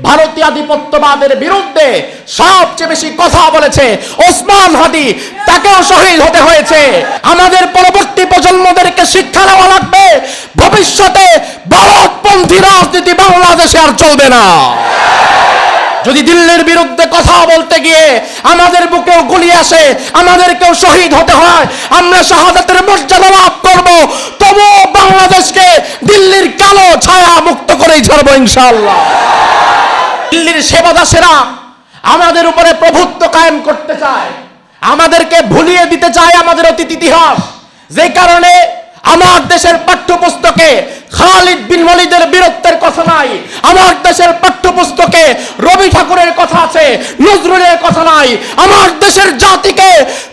ভারতীয় আধিপত্যবাদের বিরুদ্ধে সবচেয়ে বেশি কথা বলেছে ওসমান হাদি, তাকেও শহীদ হতে হয়েছে। আমাদের পরবর্তী প্রজন্মদেরকে শিক্ষা নেওয়া লাগবে, ভবিষ্যতে ভারতপন্থী রাজনীতি বাংলাদেশে আর চলবে না। যদি দিল্লির বিরুদ্ধে কথা বলতে গিয়ে আমাদের বুকেও গুলি আসে, আমাদেরকেও শহীদ হতে হয়, আমরা শাহাদাতের মর্যাদা লাভ করব, তবুও বাংলাদেশকে দিল্লির কালো ছায়া মুক্ত করেই ছাড়বো ইনশাআল্লাহ। দিল্লির সেবাদাসেরা আমাদের উপরে প্রভুত্ব কায়েম করতে চায়, আমাদেরকে ভুলিয়ে দিতে চায় আমাদের অতীত ইতিহাস। যে কারণে আমার দেশের পাঠ্যপুস্তকে খালিদ বিন ওয়ালিদের বীরত্বের কথা নাই, আমার দেশের পাঠ্যপুস্তকে রবি ঠাকুরের কথা আছে, নজরুলের কথা নাই। আমার দেশের জাতিকে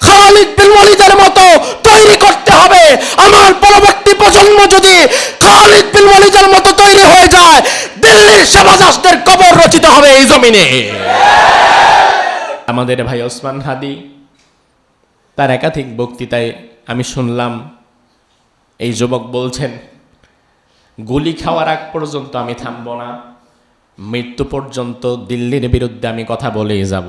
খালিদ বিন ওয়ালিদের মতো তৈরি করতে হবে। আমার পরবর্তী প্রজন্ম যদি খালিদ বিন ওয়ালিদের মতো তৈরি হয়ে যায়, দিল্লির সেবাদাসদের কবর রচিত হবে এই জমিনে। আমাদের ভাই ওসমান হাদি, তার একাধিক বক্তৃতায় আমি শুনলাম এই যুবক বলছেন, গুলি খাওয়ার আগ পর্যন্ত আমি থামব না, মৃত্যু পর্যন্ত দিল্লির বিরুদ্ধে আমি কথা বলেই যাব।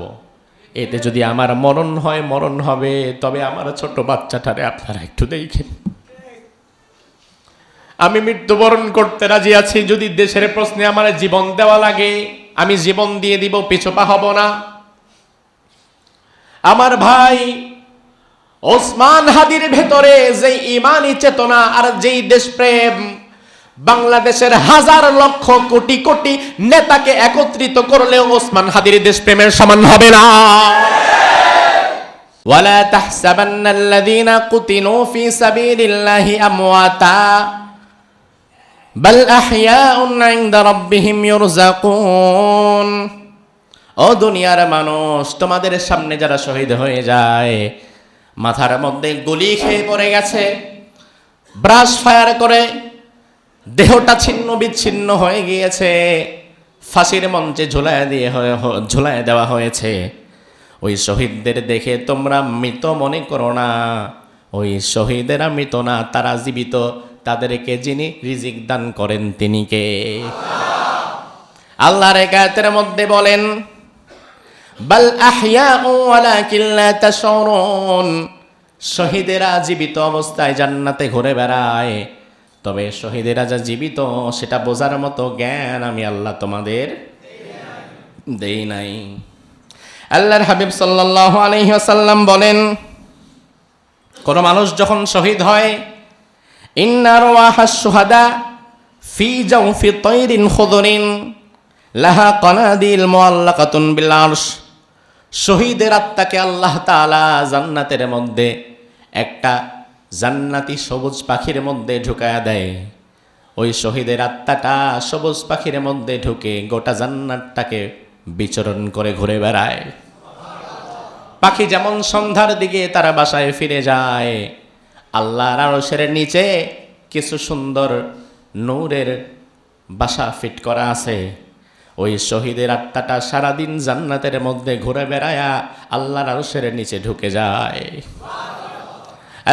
এতে যদি আমার মরণ হয়, মরণ হবে, তবে আমার ছোট বাচ্চাটারে আপনারা একটু দেখেন। আমি মৃত্যুবরণ করতে রাজি আছি, যদি দেশের প্রশ্নে আমার জীবন দেওয়া লাগে আমি জীবন দিয়ে দিব, পিছপা হব না। আমার ভাই ওসমান হাদির ভেতরে যেই ইমানি চেতনা আর যেই দেশপ্রেম, বাংলাদেশের হাজার লক্ষ কোটি কোটি নেতাকে একত্রিত করলেও ওসমান হাদির দেশপ্রেমের সমান হবে না। ওয়ালা তাহসাবান্নাল্লাযীনা কুতিলু ফী সাবিলিল্লাহি আমওয়াতা বাল আহইয়াউন ইনদা রাব্বিহিম ইউরযাকুন। ও দুনিয়ার মানুষ, তোমাদের সামনে যারা শহীদ হয়ে যায়, মাথার মধ্যে গুলি খেয়ে পড়ে গেছে, ব্রাশ ফায়ার করে দেহটা ছিন্ন বিচ্ছিন্ন হয়ে গিয়েছে, ফাঁসির মঞ্চে ঝুলায় দেওয়া হয়েছে, ওই শহীদদের দেখে তোমরা মৃত মনে করো না। ওই শহীদেরা মৃত না, তারা জীবিত। তাদেরকে যিনি রিজিক দান করেন তিনি কে? আল্লাহর আয়াতের মধ্যে বলেন, বাল আহইয়াউ ওয়ালাকিন লা তাশউরুন। শহীদেরা জীবিত অবস্থায় জান্নাতে ঘুরে বেড়ায়, তবে শহীদেরা যা জীবিত সেটা বোঝার মতো জ্ঞান আমি আল্লাহ তোমাদের দেই নাই। আল্লাহর হাবিব সাল্লাল্লাহু আলাইহি ওয়াসাল্লাম বলেন, কোন মানুষ যখন শহীদ হয়, ইন্না রওয়াহাশ শুহাদা ফি জাওফি তায়রিন খুদরিন লাহা কানাদিল মুআল্লাকাতুন বিল আরশ। শহীদের আত্মাকে আল্লাহ তাআলা জান্নাতের মধ্যে একটা জান্নাতি সবুজ পাখির মধ্যে ঢুকায়া দেয়। ওই শহীদের আত্মাটা সবুজ পাখির মধ্যে ঢুকে গোটা জান্নাতটাকে বিচরণ করে ঘুরে বেড়ায়। পাখি যেমন সন্ধ্যার দিকে তারা বাসায় ফিরে যায়, আল্লাহর আরশের নিচে কিছু সুন্দর নূরের বাসা ফিট করা আছে। ওই শহীদের আত্মাটা সারাদিন জান্নাতের মধ্যে ঘুরে বেড়ায়া আল্লাহর আরশের নিচে ঢুকে যায়।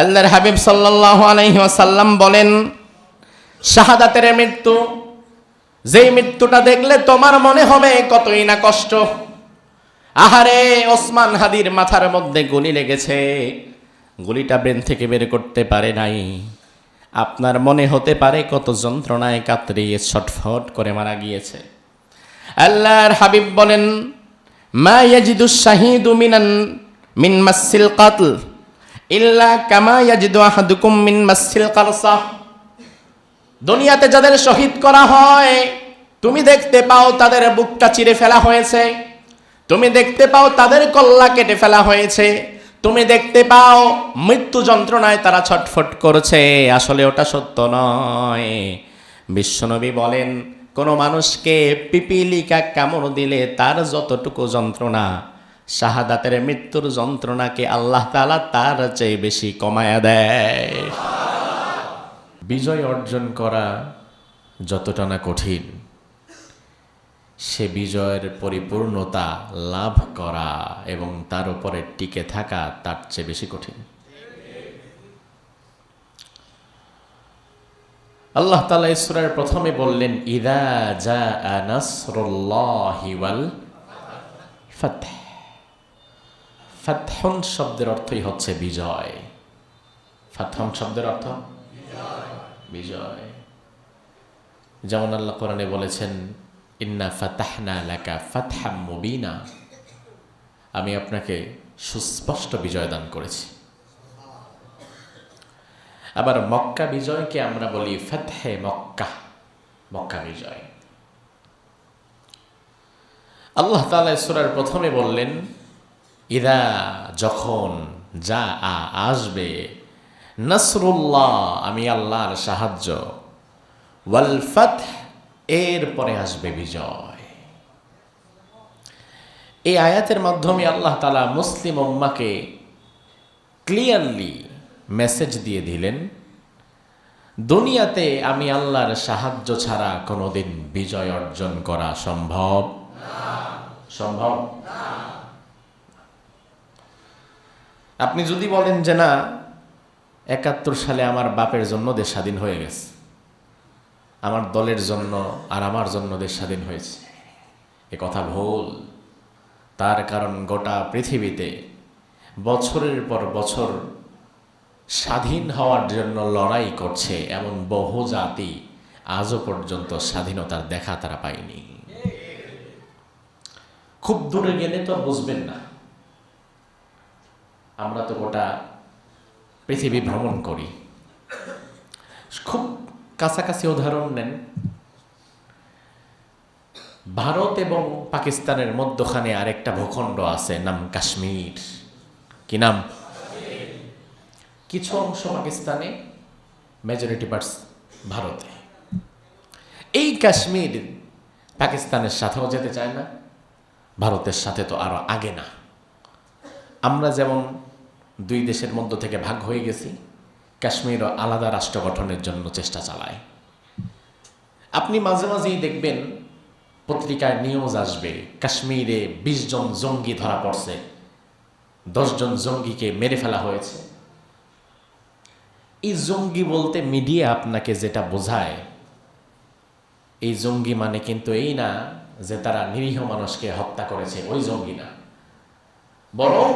আল্লাহর হাবিব সাল্লাল্লাহু আলাইহি ওয়াসাল্লাম বলেন, শাহাদাতের মৃত্যু, যেই মৃত্যুটা দেখলে তোমার মনে হবে কতই না কষ্ট। আহারে, ওসমান হাদির মাথার মধ্যে গুলি লেগেছে, গুলিটা ব্রেন থেকে বের করতে পারে নাই। আপনার মনে হতে পারে কত যন্ত্রণায় কাতরিয়ে ছটফট করে মারা গিয়েছে। আল্লাহর হাবিব বলেন, মা ইয়াজিদুশ শাহীদু মিন মাসসিল কাতল ইল্লা কামা ইয়াজিদু আহাদুকুম মিন মাসসিল কারসা। দুনিয়াতে যাদের শহীদ করা হয়, তুমি দেখতে পাও তাদের বুকটা চিরে ফেলা হয়েছে, তুমি দেখতে পাও তাদের কল্লা কেটে ফেলা হয়েছে, তুমি দেখতে পাও মৃত্যু যন্ত্রণায় তারা ছটফট করছে। আসলে ওটা সত্য নয়। বিশ্বনবী বলেন, কোন মানুষকে পিপিলিকা কামড় দিলে তার যতটুকু যন্ত্রণা, শাহাদাতের মৃত্যুর যন্ত্রণাকে আল্লাহ তাআলা তার চেয়ে বেশি কমায়া দেয়। বিজয় অর্জন করা যতটা না কঠিন, সে বিজয়ের পরিপূর্ণতা লাভ করা এবং তার উপরে টিকে থাকা তার চেয়ে বেশি কঠিন। আল্লাহ তাআলা এই সূরার প্রথমে বললেন ইযা জাআ নাসরুল্লাহি ওয়াল ফাতহ। ফাতহুন শব্দের অর্থই হচ্ছে বিজয়। ফাতহুন শব্দের অর্থ বিজয়। যেমন আল্লাহ কোরআনে বলেছেন ইন্না ফাতাহনা লাকা ফাতহাম মুবিনা, আমি আপনাকে সুস্পষ্ট বিজয় দান করেছি। আবার মক্কা বিজয়কে আমরা বলি ফাতহে মক্কা, মক্কা বিজয়। আল্লাহ তাআলা সূরার প্রথমে বললেন ইদা, যখন, যা আসবে, নাসরুল্লাহ আমি আল্লাহর সাহায্য, ওয়াল ফাতহ এর পরে আসবে বিজয়। এই আয়াতের মাধ্যমে আল্লাহ তাআলা মুসলিম উম্মাহকে ক্লিয়ারলি মেসেজ দিয়ে দিলেন দুনিয়াতে আমি আল্লাহর সাহায্য ছাড়া কোনোদিন বিজয় অর্জন করা সম্ভব সম্ভব। আপনি যদি বলেন যে না ৭১ সালে আমার বাপের জন্য দেশ স্বাধীন হয়ে গেছে, আমার দলের জন্য আর আমার জন্য দেশ স্বাধীন হয়েছে, এ কথা ভুল। তার কারণ গোটা পৃথিবীতে বছরের পর বছর স্বাধীন হওয়ার জন্য লড়াই করছে এমন বহু জাতি আজও পর্যন্ত স্বাধীনতার দেখা তারা পায়নি। খুব দূরে গেলে তো বুঝবেন না, আমরা তো গোটা পৃথিবী ভ্রমণ করি। খুব কাছাকাছি উদাহরণ নেন, ভারত এবং পাকিস্তানের মধ্যখানে আরেকটা ভূখণ্ড আছে, নাম কাশ্মীর। কি নাম? কিছু অংশ পাকিস্তানে, মেজরিটি পার্টস ভারতে। এই কাশ্মীর পাকিস্তানের সাথেও যেতে চায় না, ভারতের সাথে তো আরো আগে না। আমরা যেমন দুই দেশের মধ্য থেকে ভাগ হয়ে গেছি, কাশ্মীরও আলাদা রাষ্ট্র গঠনের জন্য চেষ্টা চালায়। আপনি মাঝে মাঝেই দেখবেন পত্রিকায় নিউজ আসবে কাশ্মীরে ২০ জন জঙ্গি ধরা পড়ছে, ১০ জন জঙ্গিকে মেরে ফেলা হয়েছে। এই জঙ্গি বলতে মিডিয়া আপনাকে যেটা বোঝায়, এই জঙ্গি মানে কিন্তু এই না যে তারা নিরীহ মানুষকে হত্যা করেছে, ওই জঙ্গি না। বরং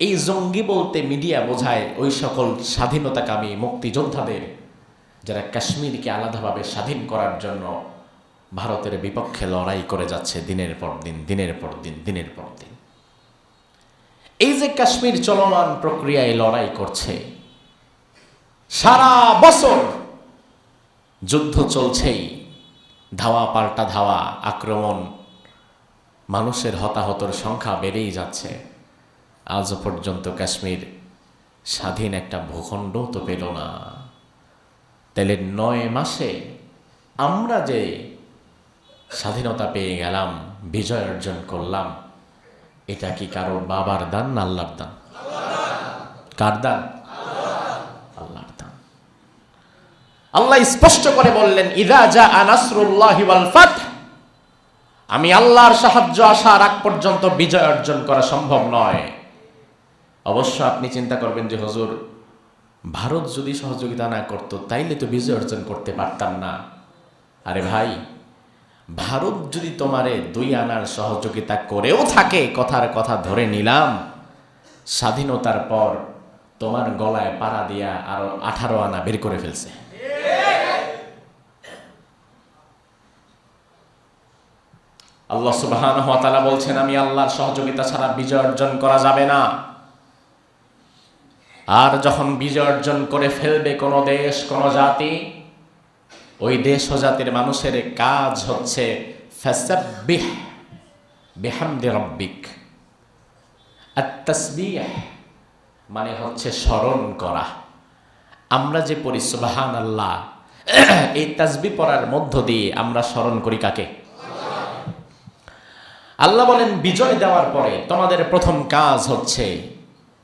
এই জঙ্গি বলতে মিডিয়া বোঝায় ওই সকল স্বাধীনতাকামী মুক্তিযোদ্ধাদের যারা কাশ্মীরকে আলাদাভাবে স্বাধীন করার জন্য ভারতের বিপক্ষে লড়াই করে যাচ্ছে দিনের পর দিন, দিনের পর দিন, দিনের পর দিন। এই যে কাশ্মীর চলমান প্রক্রিয়ায় লড়াই করছে, সারা বছর যুদ্ধ চলছেই, ধাওয়া পাল্টা ধাওয়া, আক্রমণ, মানুষের হতাহতর সংখ্যা বেড়েই যাচ্ছে। আজও পর্যন্ত কাশ্মীর স্বাধীন একটা ভূখণ্ড তো পেল না। তাহলে ৯ মাসে আমরা যে স্বাধীনতা পেয়ে গেলাম, বিজয় অর্জন করলাম, এটা কি কারো বাবার দান না আল্লাহর দান? কার দান? আল্লাহর দান। আল্লাহ স্পষ্ট করে বললেন ইযা জাআ নাসরুল্লাহি ওয়াল ফাতহ, আমি আল্লাহর সাহায্য আসার আগ পর্যন্ত বিজয় অর্জন করা সম্ভব নয়। অবশ্য আপনি চিন্তা করবেন যে হুজুর ভারত যদি সহযোগিতা না করতো তাইলে তো বিজয় অর্জন করতে পারতাম না। আরে ভাই, ভারত যদি তোমারে ২ আনার সহযোগিতা করেও থাকে, কথার কথা ধরে নিলাম, স্বাধীনতার পর তোমার গলায় পাড়া দিয়া আরো ১৮ আনা বের করে ফেলছে। আল্লাহ সুবহানাহু ওয়া তাআলা বলছেন আমি আল্লাহর সহযোগিতা ছাড়া বিজয় অর্জন করা যাবে না। আর যখন বিজয় অর্জন করে ফেলবে কোনো দেশ, কোনো জাতি, ওই দেশ ও জাতির মানুষের কাজ হচ্ছে ফাসাব্বিহ বিহামদি রাব্বিক। আত-তাসবিহ মানে হচ্ছে স্মরণ করা। আমরা যে পড়ি সুবহানাল্লাহ, এই তাসবিহ পড়ার মধ্য দিয়ে আমরা স্মরণ করি কাকে? আল্লাহ বলেন বিজয় দেওয়ার পরে তোমাদের প্রথম কাজ হচ্ছে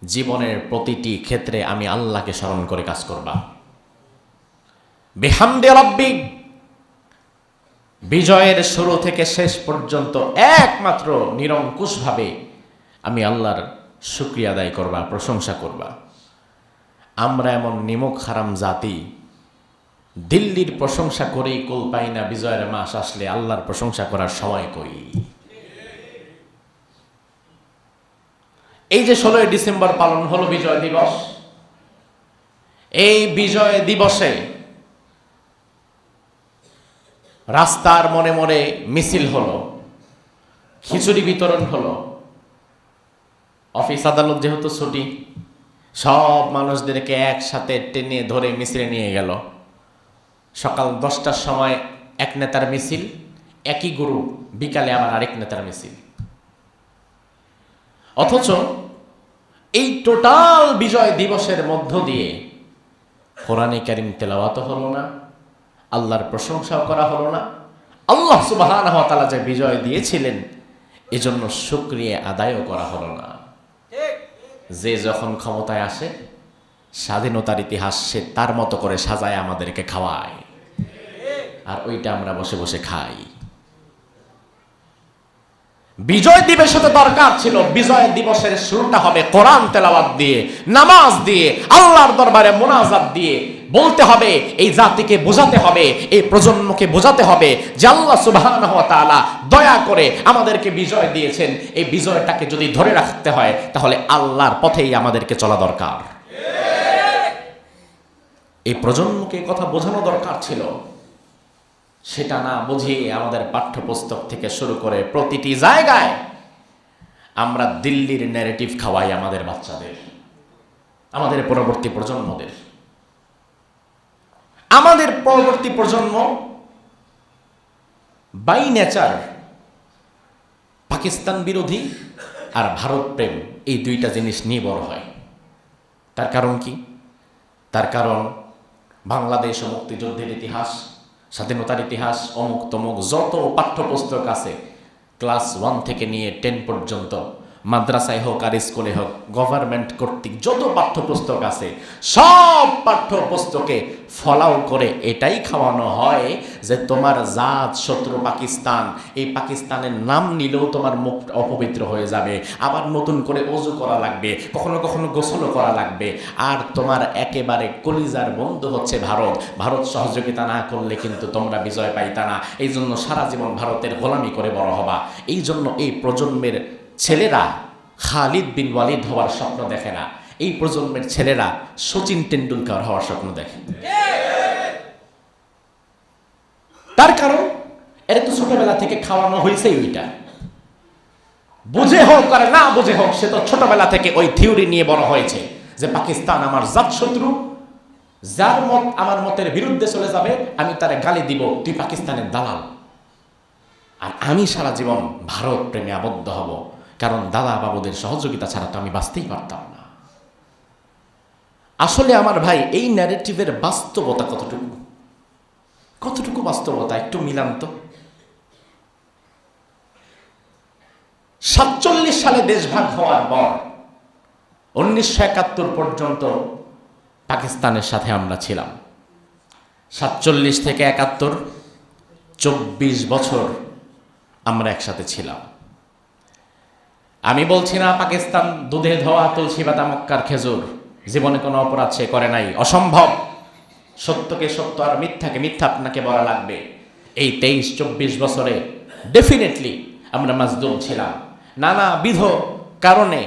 জীবনের প্রতিটি ক্ষেত্রে আমি আল্লাহকে স্মরণ করে কাজ করবা। বিহামদি রাব্বিক, বিজয়ের শুরু থেকে শেষ পর্যন্ত একমাত্র নিরঙ্কুশভাবে আমি আল্লাহর শুকরিয়া আদায় করবা, প্রশংসা করবা। আমরা এমন নিমক হারাম জাতি দিল্লির প্রশংসা করেই কুল পাই না, বিজয়ের মাস আসলে আল্লাহর প্রশংসা করার সময় কই? এই যে 16ই ডিসেম্বর পালন হলো বিজয় দিবস, এই বিজয় দিবসে রাস্তার মনে মনে মিছিল হলো, খিচুড়ি বিতরণ হলো, অফিস আদালত যেহেতু ছুটি, সব মানুষদেরকে একসাথে টেনে ধরে মিছিলে নিয়ে গেল। সকাল 10টার সময় এক নেতার মিছিল, একই গ্রুপ বিকালে আবার আরেক নেতার মিছিল। অথচ এই টোটাল বিজয় দিবসের মধ্য দিয়ে কোরআনে কারীম তেলাওয়াত হলো না, আল্লাহর প্রশংসাও করা হলো না। আল্লাহ সুবহানাহু ওয়া তাআলা যে বিজয় দিয়েছিলেন এজন্য শুকরিয়া আদায়ও করা হলো না। যে যখন ক্ষমতায় আসে স্বাধীনতার ইতিহাস সে তার মতো করে সাজায় আমাদেরকে খাওয়ায়, আর ওইটা আমরা বসে বসে খাই। বিজয় দিবসে তো দরকার ছিল বিজয় দিবসের শুরুটা হবে কোরআন তেলাওয়াত দিয়ে, নামাজ দিয়ে, আল্লাহর দরবারে মোনাজাত দিয়ে। বলতে হবে, এই জাতিকে বোঝাতে হবে, এই প্রজন্মকে বোঝাতে হবে যে আল্লাহ সুবহানাহু ওয়া তাআলা দয়া করে আমাদেরকে বিজয় দিয়েছেন। এই বিজয়টাকে যদি ধরে রাখতে হয় তাহলে আল্লাহর পথেই আমাদেরকে চলা দরকার। এই প্রজন্মকে কথা বোঝানো দরকার ছিল। সেটা না বুঝিয়ে আমাদের পাঠ্যপুস্তক থেকে শুরু করে প্রতিটি জায়গায় আমরা দিল্লির ন্যারেটিভ খাওয়াই আমাদের বাচ্চাদের, আমাদের পরবর্তী প্রজন্মদের। আমাদের পরবর্তী প্রজন্ম বাই নেচার পাকিস্তান বিরোধী আর ভারত প্রেম, এই দুইটা জিনিস নিয়ে বড় হয়। তার কারণ কি? তার কারণ বাংলাদেশ ও মুক্তিযুদ্ধের ইতিহাস, স্বাধীনতার ইতিহাস, অমুক তমুক যত পাঠ্যপুস্তক আছে ক্লাস 1 থেকে নিয়ে 10 পর্যন্ত, মাদ্রাসায় হোক আর স্কুলে হোক, গভর্নমেন্ট কর্তৃক যত পাঠ্যপুস্তক আছে সব পাঠ্যপুস্তকে ফলাও করে এটাই খাওয়ানো হয় যে তোমার জাত শত্রু পাকিস্তান, এই পাকিস্তানের নাম নিলেও তোমার মুখ অপবিত্র হয়ে যাবে, আবার নতুন করে ওযু করা লাগবে, কখনো কখনো গোসলও করা লাগবে, আর তোমার একেবারে কলিজার বন্ধু হচ্ছে ভারত। ভারত সহযোগিতা না করলে কিন্তু তোমরা বিজয় পাইতা না, এই জন্য সারা জীবন ভারতের গোলামি করে বড় হবা। এই জন্য এই প্রজন্মের ছেলেরা খালিদ বিন ওয়ালিদ হওয়ার স্বপ্ন দেখে না, এই প্রজন্মের ছেলেরা সচিন টেন্ডুলকার হওয়ার স্বপ্ন দেখে। তার কারণ এর তো ছোটবেলা থেকে খাওয়ানো হয়েছে ওইটা, বুঝে হোক আর না বুঝে হোক সে তো ছোটবেলা থেকে ওই থিওরি নিয়ে বড় হয়েছে যে পাকিস্তান আমার জাত শত্রু, যার মত আমার মতের বিরুদ্ধে চলে যাবে আমি তারে গালি দিব, তুই পাকিস্তানের দালাল, আর আমি সারা জীবন ভারত প্রেমে আবদ্ধ হব, কারণ দাদা বাবুদের সহযোগিতা ছাড়া তো আমি বাঁচতেই পারতাম না। আসলে আমার ভাই এই ন্যারেটিভের বাস্তবতা কতটুকু, কতটুকু বাস্তবতা একটু মিলান তো। 47 সালে দেশভাগ হওয়ার পর 1971 পর্যন্ত পাকিস্তানের সাথে আমরা ছিলাম। 47 থেকে 71, 24 বছর আমরা একসাথে ছিলাম। আমি বলছি না পাকিস্তান দুধে ধোয়া তুলসী পাতা মক্কার খেজুর, জীবনে কোনো অপরাধ সে করে নাই, অসম্ভব। সত্যকে সত্য আর মিথ্যাকে মিথ্যা আপনাকে বলা লাগবে। এই 23-24 বছরে ডেফিনেটলি আমরা মাজলুম ছিলাম, নানাবিধ কারণে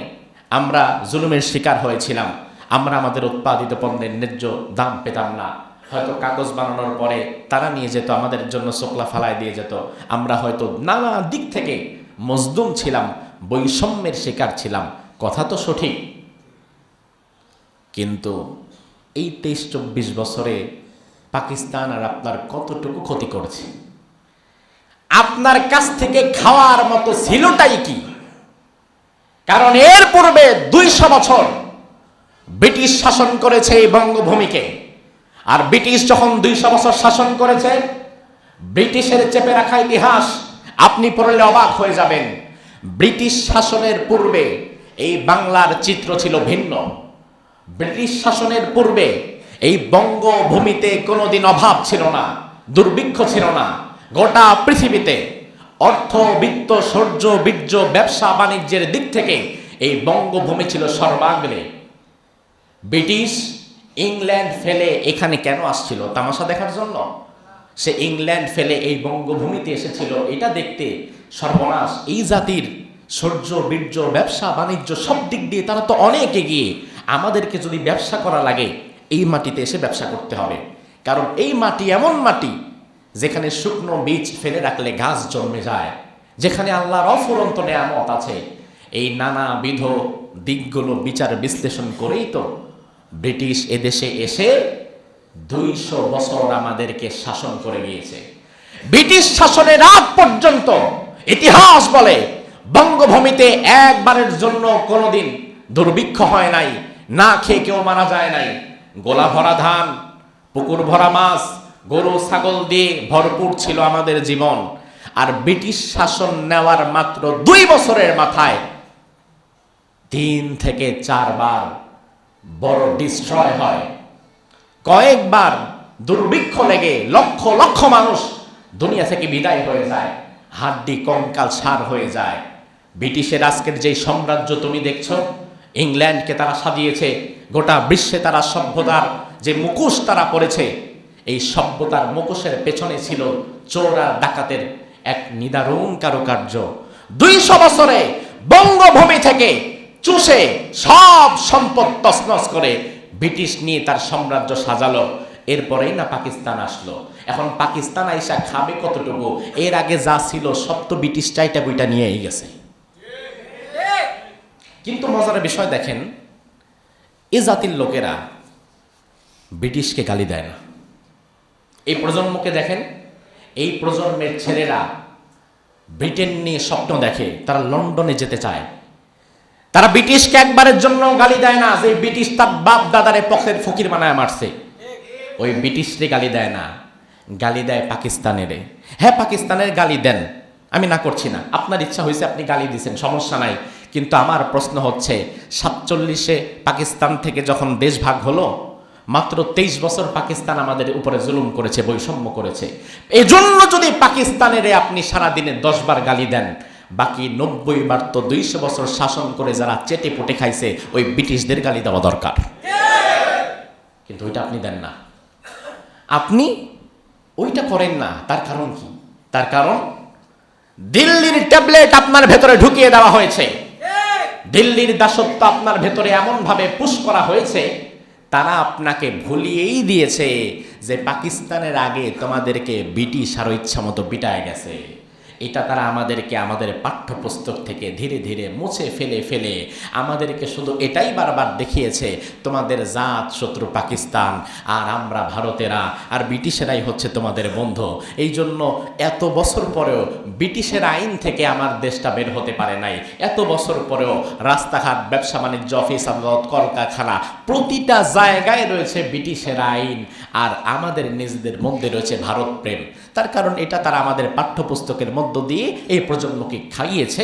আমরা জুলুমের শিকার হয়েছিলাম। আমরা আমাদের উৎপাদিত পণ্যের ন্যায্য দাম পেতাম না, হয়তো কাগজ বানানোর পরে তারা নিয়ে যেত, আমাদের জন্য চোখলা ফালায় দিয়ে যেত। আমরা হয়তো নানা দিক থেকে মজলুম ছিলাম, বৈষম্যের শিকার ছিলাম, কথা তো সঠিক। কিন্তু এই 23-24 বছরে পাকিস্তান আর আপনার কতটুকু ক্ষতি করছে? আপনার কাছ থেকে খাওয়ার মতো ছিলটাই কি? কারণ এর পূর্বে 200 বছর ব্রিটিশ শাসন করেছে এই বঙ্গভূমিকে, আর ব্রিটিশ যখন 200 বছর শাসন করেছে, ব্রিটিশের চেপে রাখা ইতিহাস আপনি পড়লে অবাক হয়ে যাবেন। ব্রিটিশ শাসনের পূর্বে এই বাংলার চিত্র ছিল ভিন্ন। ব্রিটিশ শাসনের পূর্বে এই বঙ্গভূমিতে কোনোদিন অভাব ছিল না, দুর্ভিক্ষ ছিল না। গোটা পৃথিবীতে অর্থ, বিত্ত, শৌর্য, বীর্য, ব্যবসা বাণিজ্যের দিক থেকে এই বঙ্গভূমি ছিল সর্বাগ্রে। ব্রিটিশ, ইংল্যান্ড ফেলে এখানে কেন আসছিল? তামাশা দেখার জন্য? সে ইংল্যান্ড ফেলে এই বঙ্গভূমিতে এসেছিল এটা দেখতে। সর্বনাশ, এই জাতির শৌর্য, বীর্য, ব্যবসা বাণিজ্য সব দিক দিয়ে তারা তো অনেক এগিয়ে। আমাদেরকে যদি ব্যবসা করা লাগে এই মাটিতে এসে ব্যবসা করতে হবে, কারণ এই মাটি এমন মাটি যেখানে শুকনো বীজ ফেলে রাখলে গাছ জন্মে যায়, যেখানে আল্লাহর অফুরন্ত নেয়ামত আছে। এই নানাবিধ দিকগুলো বিচার বিশ্লেষণ করেই তো ব্রিটিশ এদেশে এসে 200 বছর আমাদেরকে শাসন করে গিয়েছে। ব্রিটিশ শাসনের আগ পর্যন্ত ইতিহাস বলে বঙ্গভূমিতে একবারের জন্য কোনোদিন দুর্ভিক্ষ হয় নাই, না খেয়ে কেউ মারা যায় নাই। গোলা ভরা ধান, পুকুর ভরা মাছ, গরু ছাগল দিয়ে ভরপুর ছিল আমাদের জীবন। আর ব্রিটিশ শাসন নেওয়ার মাত্র 2 বছরের মাথায় 3 থেকে 4 বার বড় ডিস্ট্রয় হয়। কয়েকবার দুর্ভিক্ষ লেগে লক্ষ লক্ষ মানুষ দুনিয়া থেকে বিদায় হয়ে যায়, হাড্ডি কঙ্কাল সার হয়ে যায়। ব্রিটিশের আজকের যে সাম্রাজ্য তুমি দেখছো, ইংল্যান্ডকে তারা সাজিয়েছে, গোটা বিশ্বে তারা সভ্যতার যে মুখোশ তারা পরেছে, এই সভ্যতার মুখোশের পেছনে ছিল চোর আর ডাকাতের এক নিদারুণ কারুকার্য। 200 বছরে বঙ্গভূমি থেকে চুষে সব সম্পদ তছনছ করে ব্রিটিশ নিয়ে তার সাম্রাজ্য সাজালো। এরপরেই না পাকিস্তান আসলো। এখন পাকিস্তান আইসা খাবে কতটুকু? এর আগে যা ছিল সব তো ব্রিটিশ চাইটা বইটা নিয়েই গেছে। কিন্তু মজার বিষয় দেখেন, এ জাতির লোকেরা ব্রিটিশকে গালি দেয় না। এই প্রজন্মকে দেখেন, এই প্রজন্মের ছেলেরা ব্রিটেন নিয়ে স্বপ্ন দেখে, তারা লন্ডনে যেতে চায়। তারা ব্রিটিশকে একবারের জন্য গালি দেয় না যে ব্রিটিশ তার বাপ দাদারে পকের ফকির বানায় মারছে। ওই ব্রিটিশরে গালি দেয় না, গালি দেয় পাকিস্তানেরে। হ্যাঁ, পাকিস্তানের গালি দেন, আমি না করছি না, আপনার ইচ্ছা হয়েছে আপনি গালি দিচ্ছেন, সমস্যা নাই। কিন্তু আমার প্রশ্ন হচ্ছে, 47-এ পাকিস্তান থেকে যখন দেশ ভাগ হলো, মাত্র 23 বছর পাকিস্তান আমাদের উপরে জুলুম করেছে, বৈষম্য করেছে। এই জন্য যদি পাকিস্তানের আপনি সারাদিনে 10 বার গালি দেন, বাকি 90 বার তো 200 বছর শাসন করে যারা চেটে পুটে খাইছে ওই ব্রিটিশদের গালি দেওয়া দরকার। কিন্তু ওইটা আপনি দেন না, আপনি ওইটা করেন না। তার কারণ কি? তার কারণ দিল্লির ট্যাবলেট আপনার ভেতরে ঢুকিয়ে দেওয়া হয়েছে, দিল্লির দাসত্ব আপনার ভেতরে এমন ভাবে পুশ করা হয়েছে, তারা আপনাকে ভুলিয়েই দিয়েছে যে পাকিস্তানের আগে তোমাদেরকে ব্রিটিশ আরো ইচ্ছা মতো বিটায় গেছে। এটা তারা আমাদেরকে আমাদের পাঠ্যপুস্তক থেকে ধীরে ধীরে মুছে ফেলে ফেলে আমাদেরকে শুধু এটাই বারবার দেখিয়েছে, তোমাদের জাত শত্রু পাকিস্তান, আর আমরা ভারতেরা আর ব্রিটিশেরাই হচ্ছে তোমাদের বন্ধু। এই জন্য এত বছর পরেও ব্রিটিশের আইন থেকে আমার দেশটা বের হতে পারে নাই। এত বছর পরেও রাস্তাঘাট, ব্যবসা বাণিজ্য, অফিস আদালত, কলকারখানা, প্রতিটা জায়গায় রয়েছে ব্রিটিশের আইন, আর আমাদের নিজেদের মধ্যে রয়েছে ভারত প্রেম। তার কারণ এটা তারা আমাদের পাঠ্যপুস্তকের মধ্য দিয়ে এই প্রজন্মকে খাইয়েছে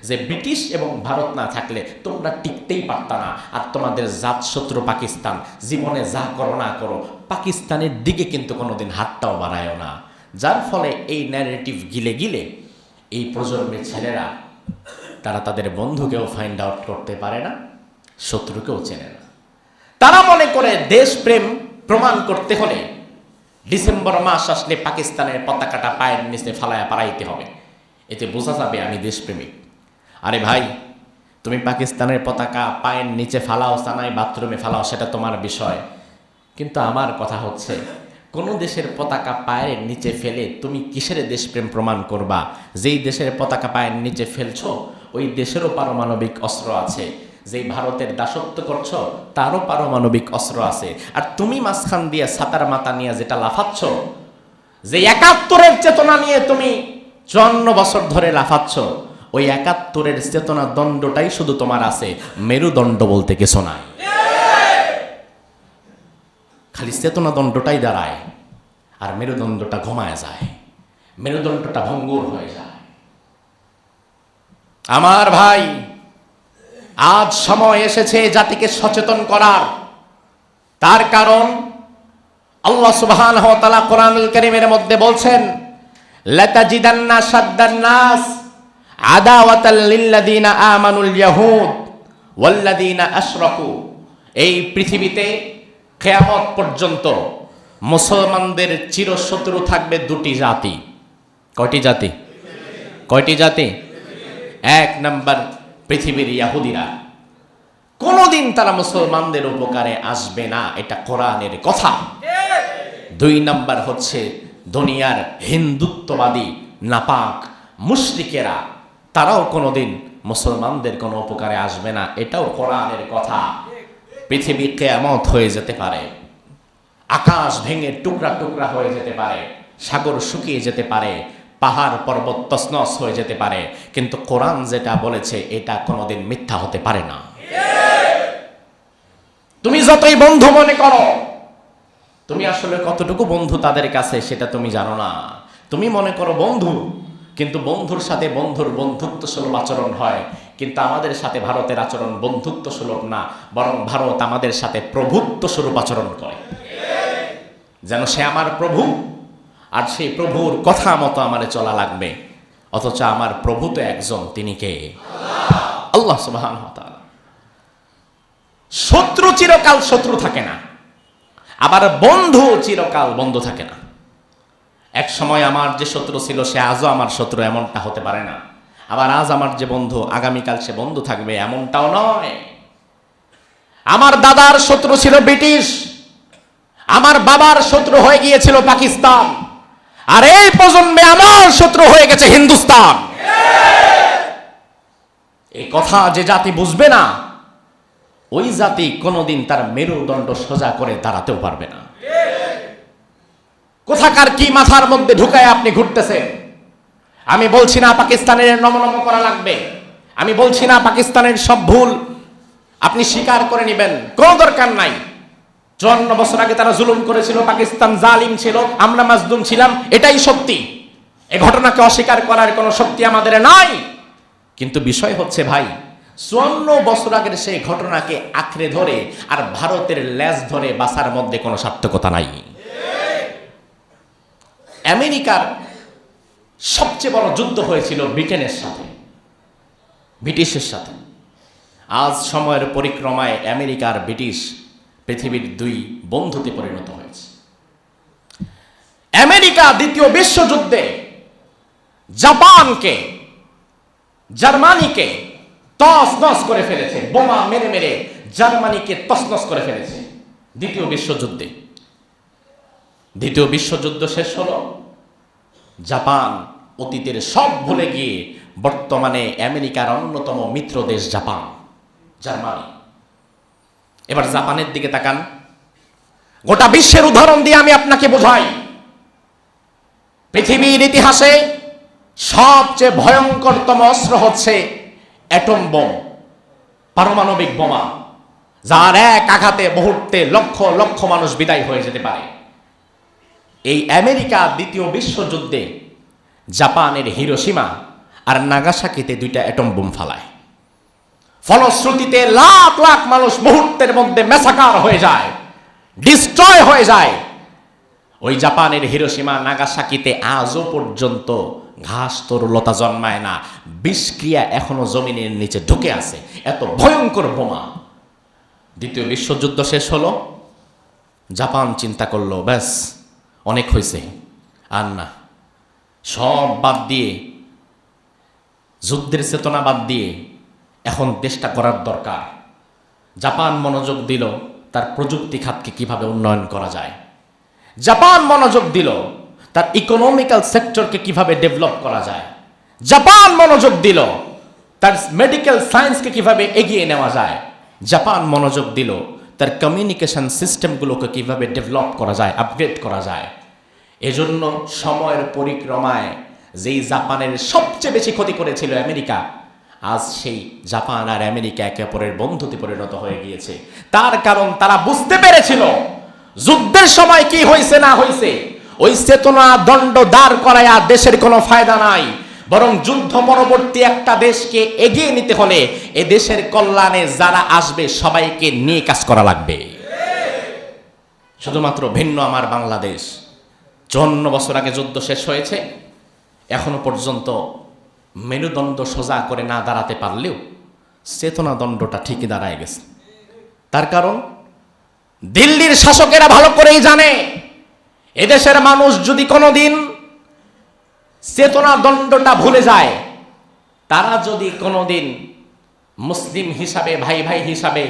যে ব্রিটিশ এবং ভারত না থাকলে তোমরা টিকতেই পারতা না, আর তোমাদের জাতশত্রু পাকিস্তান, জীবনে যা করো না করো পাকিস্তানের দিকে কিন্তু কোনোদিন হাতটাও বাড়ায়ও না। যার ফলে এই ন্যারেটিভ গিলে গিলে এই প্রজন্মের ছেলেরা তারা তাদের বন্ধুকেও ফাইন্ড আউট করতে পারে না, শত্রুকেও চেনে না। তারা মনে করে দেশপ্রেম প্রমাণ করতে হলে ডিসেম্বর মাস আসলে পাকিস্তানের পতাকাটা পায়ের নিচে ফালায়া পাড়াইতে হবে, এতে বোঝা যাবে আমি দেশপ্রেমিক। আরে ভাই, তুমি পাকিস্তানের পতাকা পায়ের নিচে ফালাও, চানাই বাথরুমে ফালাও, সেটা তোমার বিষয়। কিন্তু আমার কথা হচ্ছে, কোন দেশের পতাকা পায়ের নিচে ফেলে তুমি কিসের দেশপ্রেম প্রমাণ করবা? যেই দেশের পতাকা পায়ের নিচে ফেলছো ওই দেশেরও পারমাণবিক অস্ত্র আছে, যেই ভারতের দাসত্ব করছো তারও পারমাণবিক অস্ত্র আছে। আর তুমি মাঝখান দিয়ে ছাতার মাথা নিয়ে যেটা লাফাচ্ছ, যে 71-এর চেতনা নিয়ে তুমি 54 বছর ধরে লাফাচ্ছ, ওই 71-এর চেতনা দণ্ডটাই শুধু তোমার আছে, মেরুদণ্ড বলতে কিছু নাই। খালি চেতনা দণ্ডটাই দাঁড়ায় আর মেরুদণ্ডটা ঘুমায় যায়, মেরুদণ্ডটা ভঙ্গুর হয়ে যায়। আমার ভাই, আজ সময় এসেছে জাতিকে সচেতন করার। তার কারণ আল্লাহ সুবহানাহু ওয়া তাআলা কোরআনুল কারীমের মধ্যে বলছেন, লাতাজিদান্না শাদ্দান নাস আদাওয়াতাল লিল্লাযিনা আমানুল ইয়াহুদ ওয়াল্লাযিনা আশরাকু। এই পৃথিবীতে কিয়ামত পর্যন্ত মুসলমানদের চিরশত্রু থাকবে দুটি জাতি। কয়টি জাতি? কয়টি জাতি? এক নাম্বার পৃথিবীর ইহুদিরা, কোনোদিন তারা মুসলমানদের উপকারে আসবে না, এটা কোরআনের কথা। দুই নাম্বার হচ্ছে দুনিয়ার হিন্দুত্ববাদী নাপাক মুশরিকেরা, তারাও কোনোদিন মুসলমানদের কোনো উপকারে আসবে না, এটাও কোরআনের কথা। পৃথিবী কিয়ামত হয়ে যেতে পারে, আকাশ ভেঙে টুকরা টুকরা হয়ে যেতে পারে, সাগর শুকিয়ে যেতে পারে, পাহাড় পর্বত তছনছ হয়ে যেতে পারে, কিন্তু কোরআন যেটা বলেছে এটা কোনোদিন মিথ্যা হতে পারে না। তুমি যতই বন্ধু মনে করো, তুমি আসলে কতটুকু বন্ধু তাদের কাছে সেটা তুমি জানো না। তুমি মনে করো বন্ধু, কিন্তু বন্ধুর সাথে বন্ধুর বন্ধুত্ব সুলভ আচরণ হয়, কিন্তু আমাদের সাথে ভারতের আচরণ বন্ধুত্ব সুলভ না, বরং ভারত আমাদের সাথে প্রভুত্ব স্বরূপ আচরণ করে, যেন সে আমার প্রভু আর সেই প্রভুর কথা মতো আমারে চলা লাগবে। অথচ আমার প্রভু তো একজন, তিনি কে? আল্লাহ সুবহানাহু ওয়া তাআলা। শত্রু চিরকাল শত্রু থাকে না, আবার বন্ধু চিরকাল বন্ধু থাকে না। এক সময় আমার যে শত্রু ছিল সে আজও আমার শত্রু, এমনটা হতে পারে না। আবার আজ আমার যে বন্ধু আগামীকাল সে বন্ধু থাকবে, এমনটাও নয়। আমার দাদার শত্রু ছিল ব্রিটিশ, আমার বাবার শত্রু হয়ে গিয়েছিল পাকিস্তান, আর এই প্রজন্মে আমার শত্রু হয়ে গেছে হিন্দুস্তান। এই কথা যে জাতি বুঝবে না, ওই জাতি কোনোদিন তার মেরুদণ্ড সোজা করে দাঁড়াতেও পারবে না। কোথাকার কি মাথার মধ্যে ঢুকায় আপনি ঘুরতেছেন? আমি বলছি না পাকিস্তানের নমনম করা লাগবে, আমি বলছি না পাকিস্তানের সব ভুল আপনি স্বীকার করে নেবেন, কোনো দরকার নাই। 54 বছর আগে তারা জুলুম করেছিল, পাকিস্তান জালিম ছিল, আমরা মাজলুম ছিলাম, এটাই সত্যি। এই ঘটনাকে অস্বীকার করার কোনো শক্তি আমাদের নাই। কিন্তু বিষয় হচ্ছে ভাই, 54 বছর আগের সেই ঘটনাকে আঁকড়ে ধরে আর ভারতের লেজ ধরে বাঁচার মধ্যে কোনো সার্থকতা নাই। আমেরিকার সবচেয়ে বড় যুদ্ধ হয়েছিল ব্রিটেনের সাথে, ব্রিটিশের সাথে। আজ সময়ের পরিক্রমায় আমেরিকা আর ব্রিটিশ পৃথিবীর দুই বন্ধুতে পরিণত হয়েছে। আমেরিকা দ্বিতীয় বিশ্বযুদ্ধে জাপানকে, জার্মানিকে তছনছ করে ফেলেছে, বোমা মেরে মেরে জার্মানিকে তছনছ করে ফেলেছে দ্বিতীয় বিশ্বযুদ্ধে। দ্বিতীয় বিশ্বযুদ্ধ শেষ হলো, জাপান অতীতের সব ভুলে গিয়ে বর্তমানে আমেরিকার অন্যতম মিত্র দেশ জাপান, জার্মানি। এবার জাপানের দিকে তাকান, গোটা বিশ্বের উদাহরণ দিয়ে আমি আপনাকে বোঝাই। পৃথিবীর ইতিহাসে সবচেয়ে ভয়ঙ্করতম অস্ত্র হচ্ছে অ্যাটম বোম, পারমাণবিক বোমা, যার এক আঘাতে মুহূর্তে লক্ষ লক্ষ মানুষ বিদায় হয়ে যেতে পারে। এই আমেরিকা দ্বিতীয় বিশ্বযুদ্ধে জাপানের হিরোশিমা আর নাগাসাকিতে দুইটা অ্যাটম বোম ফালায়। ফলশ্রুতিতে লাখ লাখ মানুষ মুহূর্তের মধ্যে ম্যাসাকার হয়ে যায়, ডিস্ট্রয় হয়ে যায়। ওই জাপানের হিরোশিমা নাগাসাকিতে আজও পর্যন্ত ঘাস তরুলতা জন্মায় না, বিষক্রিয়া এখনো জমিনের নিচে ঢুকে আছে, এত ভয়ঙ্কর বোমা। দ্বিতীয় বিশ্বযুদ্ধ শেষ হলো, জাপান চিন্তা করলো ব্যাস অনেক হয়েছে, আর না, সব বাদ দিয়ে, যুদ্ধের চেতনা বাদ দিয়ে এখন দেশটা করার দরকার। জাপান মনোযোগ দিল তার প্রযুক্তি খাতকে কিভাবে উন্নয়ন করা যায়, জাপান মনোযোগ দিল তার ইকোনমিক্যাল সেক্টরকে কিভাবে ডেভেলপ করা যায়, জাপান মনোযোগ দিল তার মেডিকেল সায়েন্সকে কিভাবে এগিয়ে নেওয়া যায়, জাপান মনোযোগ দিল তার কমিউনিকেশন সিস্টেমগুলোকে কিভাবে ডেভেলপ করা যায়, আপগ্রেড করা যায়। এজন্য সময়ের পরিক্রমায় যেই জাপানের সবচেয়ে বেশি ক্ষতি করেছিল আমেরিকা, আজ সেই জাপান আর আমেরিকা একে অপরের বন্ধুতে পরিণত হয়ে গিয়েছে। তার কারণ তারা বুঝতে পেরেছিল যুদ্ধের সময় কি হয়েছে না হয়েছে ওই চেতনা দণ্ড দাঁড় করায়া দেশের কোনো ফায়দা নাই, বরং যুদ্ধ পরবর্তী একটা দেশকে এগিয়ে নিতে হলে এ দেশের কল্যাণে যারা আসবে সবাইকে নিয়ে কাজ করা লাগবে। শুধুমাত্র ভিন্ন আমার বাংলাদেশ, 54 বছর আগে যুদ্ধ শেষ হয়েছে, এখনো পর্যন্ত মেরুদণ্ড সোজা করে না দাঁড়াতে পারলেও চেতনা দণ্ডটা ঠিকই দাঁড়ায় গেছে। তার কারণ দিল্লির শাসকেরা ভালো করেই জানে এদেশের মানুষ যদি কোনোদিন চেতনা দণ্ডটা ভুলে যায়, তারা যদি কোনোদিন মুসলিম হিসাবে, ভাই ভাই হিসাবে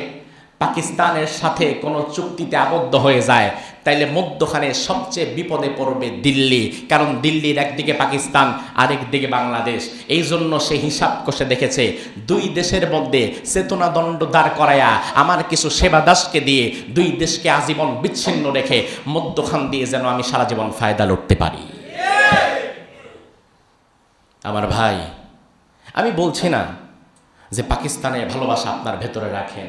পাকিস্তানের সাথে কোনো চুক্তিতে আবদ্ধ হয়ে যায়, তাইলে মধ্যখানে সবচেয়ে বিপদে পড়বে দিল্লি। কারণ দিল্লির একদিকে পাকিস্তান, আরেকদিকে বাংলাদেশ। এই জন্য সে হিসাব কষে দেখেছে দুই দেশের মধ্যে চেতনা দণ্ড দাঁড় করায়া আমার কিছু সেবা দাসকে দিয়ে দুই দেশকে আজীবন বিচ্ছিন্ন রেখে মধ্যখান দিয়ে যেন আমি সারা জীবন ফায়দা লুটতে পারি। আমার ভাই, আমি বলছি না যে পাকিস্তানের ভালোবাসা আপনার ভেতরে রাখেন,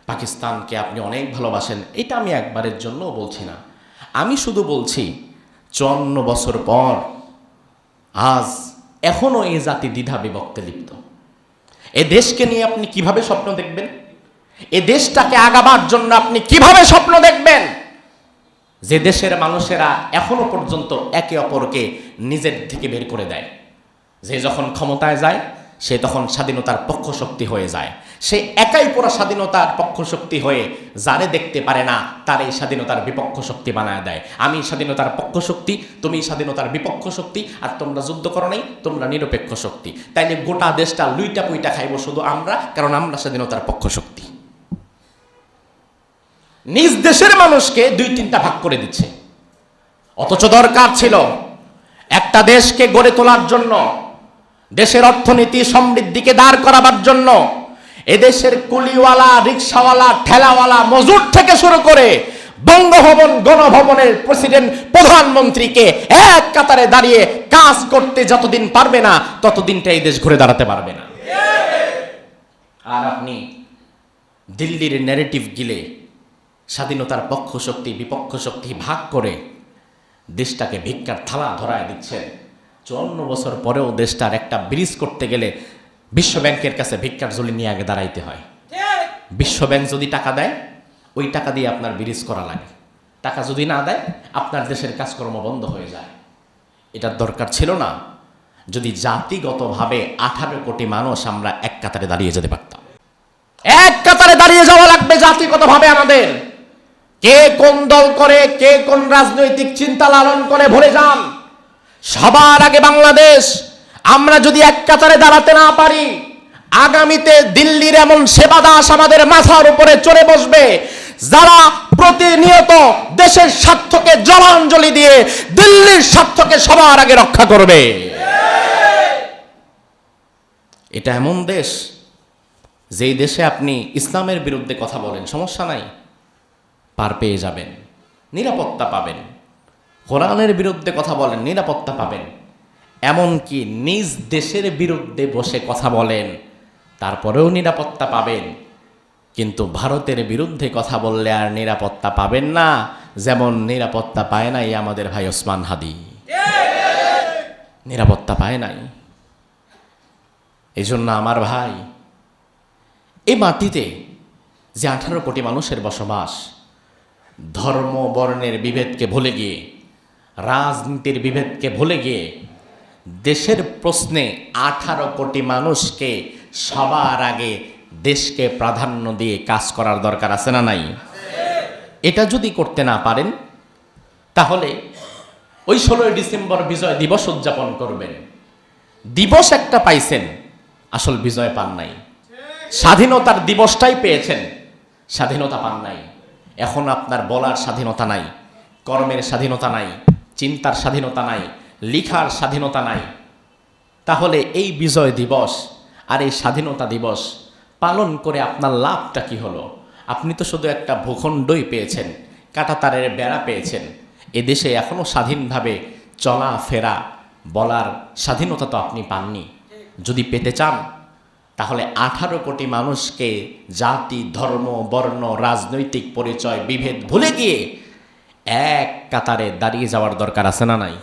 পাকিস্তানকে আপনি অনেক ভালোবাসেন, এটা আমি একবারের জন্য বলছি না। আমি শুধু বলছি 54 বছর পর আজ এখনো এই জাতি দ্বিধা বিভক্তে লিপ্ত। এ দেশকে নিয়ে আপনি কিভাবে স্বপ্ন দেখবেন? এ দেশটাকে আগাবার জন্য আপনি কিভাবে স্বপ্ন দেখবেন? যে দেশের মানুষেরা এখনো পর্যন্ত একে অপরকে নিজের থেকে বের করে দেয়। যে যখন ক্ষমতায় যায় সে তখন স্বাধীনতার পক্ষ শক্তি হয়ে যায়। সে একাই পুরো স্বাধীনতার পক্ষ শক্তি হয়ে যারে দেখতে পারে না তার এই স্বাধীনতার বিপক্ষ শক্তি বানায় দেয়। আমি স্বাধীনতার পক্ষ শক্তি, তুমি স্বাধীনতার বিপক্ষ শক্তি, আর তোমরা যুদ্ধ করো নাই, তোমরা নিরপেক্ষ শক্তি। তাইলে গোটা দেশটা লুইটা পুইটা খাইব শুধু আমরা, কারণ আমরা স্বাধীনতার পক্ষ শক্তি। নিজ দেশের মানুষকে 2-3টা ভাগ করে দিচ্ছে। অথচ দরকার ছিল একটা দেশকে গড়ে তোলার জন্য, দেশের অর্থনীতি সমৃদ্ধিকে দাঁড় করাবার জন্য এদেশের কুলিওয়ালা, রিক্সাওয়ালা, ঠেলাওয়ালা, মজুর থেকে শুরু করে বঙ্গভবন, গণভবনের প্রেসিডেন্ট, প্রধানমন্ত্রীকে এক কাতারে দাঁড়িয়ে কাজ করতে যতদিন পারবে না ততদিনটা এই দেশ ঘুরে দাঁড়াতে পারবে না। আর আপনি দিল্লির ন্যারেটিভ গিলে স্বাধীনতার পক্ষ শক্তি বিপক্ষ শক্তি ভাগ করে দেশটাকে ভিক্ষার থালা ধরায় দিচ্ছেন। 54 বছর পরেও দেশটার একটা ব্রিজ করতে গেলে বিশ্ব ব্যাংকের কাছে ভিক্ষার ঝুলি নিয়ে আগে দাঁড়াইতে হয়। বিশ্ব ব্যাংক যদি টাকা দেয় ওই টাকা দিয়ে আপনার ব্রিজ করা লাগে, টাকা যদি না দেয় আপনার দেশের কাজকর্ম বন্ধ হয়ে যায়। এটার দরকার ছিল না যদি জাতিগতভাবে 18 কোটি মানুষ আমরা এক কাতারে দাঁড়িয়ে যেতে পারতাম। এক কাতারে দাঁড়িয়ে যাওয়া লাগবে জাতিগতভাবে। আমাদের কে কোন দল করে, কে কোন রাজনৈতিক চিন্তা লালন করে ভুলে যান। সবার আগে বাংলাদেশ। আমরা যদি এক কাতারে দাঁড়াতে না পারি, আগামীতে দিল্লির এমন সেবা দাস আমাদের মাথার উপরে চড়ে বসবে যারা প্রতিনিয়ত দেশের স্বার্থকে জলাঞ্জলি দিয়ে দিল্লির স্বার্থকে সবার আগে রক্ষা করবে। এটা এমন দেশ যেই দেশে আপনি ইসলামের বিরুদ্ধে কথা বলেন সমস্যা নাই, পার পেয়ে যাবেন, নিরাপত্তা পাবেন। কোরআনের বিরুদ্ধে কথা বলেন, নিরাপত্তা পাবেন। এমনকি নিজ দেশের বিরুদ্ধে বসে কথা বলেন, তারপরেও নিরাপত্তা পাবেন। কিন্তু ভারতের বিরুদ্ধে কথা বললে আর নিরাপত্তা পাবেন না, যেমন নিরাপত্তা পায় নাই আমাদের ভাই ওসমান হাদি। নিরাপত্তা পায় নাই। এই জন্য আমার ভাই, এই মাটিতে যে 18 কোটি মানুষের বসবাস, ধর্ম বর্ণের বিভেদকে ভুলে গিয়ে, রাজনীতির বিভেদকে ভুলে গিয়ে দেশের প্রশ্নে 18 কোটি মানুষকে সবার আগে দেশকে প্রাধান্য দিয়ে কাজ করার দরকার আছে না নাই? এটা যদি করতে না পারেন তাহলে ওই 16 ডিসেম্বর বিজয় দিবস উদযাপন করবেন। দিবস একটা পাইছেন, আসল বিজয় পান নাই। স্বাধীনতার দিবসটাই পেয়েছেন, স্বাধীনতা পান নাই। এখন আপনার বলার স্বাধীনতা নাই, কর্মের স্বাধীনতা নাই, চিন্তার স্বাধীনতা নাই, লিখার স্বাধীনতা নাই। তাহলে এই বিজয় দিবস আর এই স্বাধীনতা দিবস পালন করে আপনার লাভটা কি হলো? আপনি তো শুধু একটা ভূখণ্ডই পেয়েছেন, কাঁটাতারের বেড়া পেয়েছেন। এদেশে এখনও স্বাধীনভাবে চলাফেরা, বলার স্বাধীনতা তো আপনি পাননি। যদি পেতে চান তাহলে 18 কোটি মানুষকে জাতি, ধর্ম, বর্ণ, রাজনৈতিক পরিচয়, বিভেদ ভুলে গিয়ে এক কাতারে দাঁড়িয়ে যাওয়ার দরকার আছে না নাই?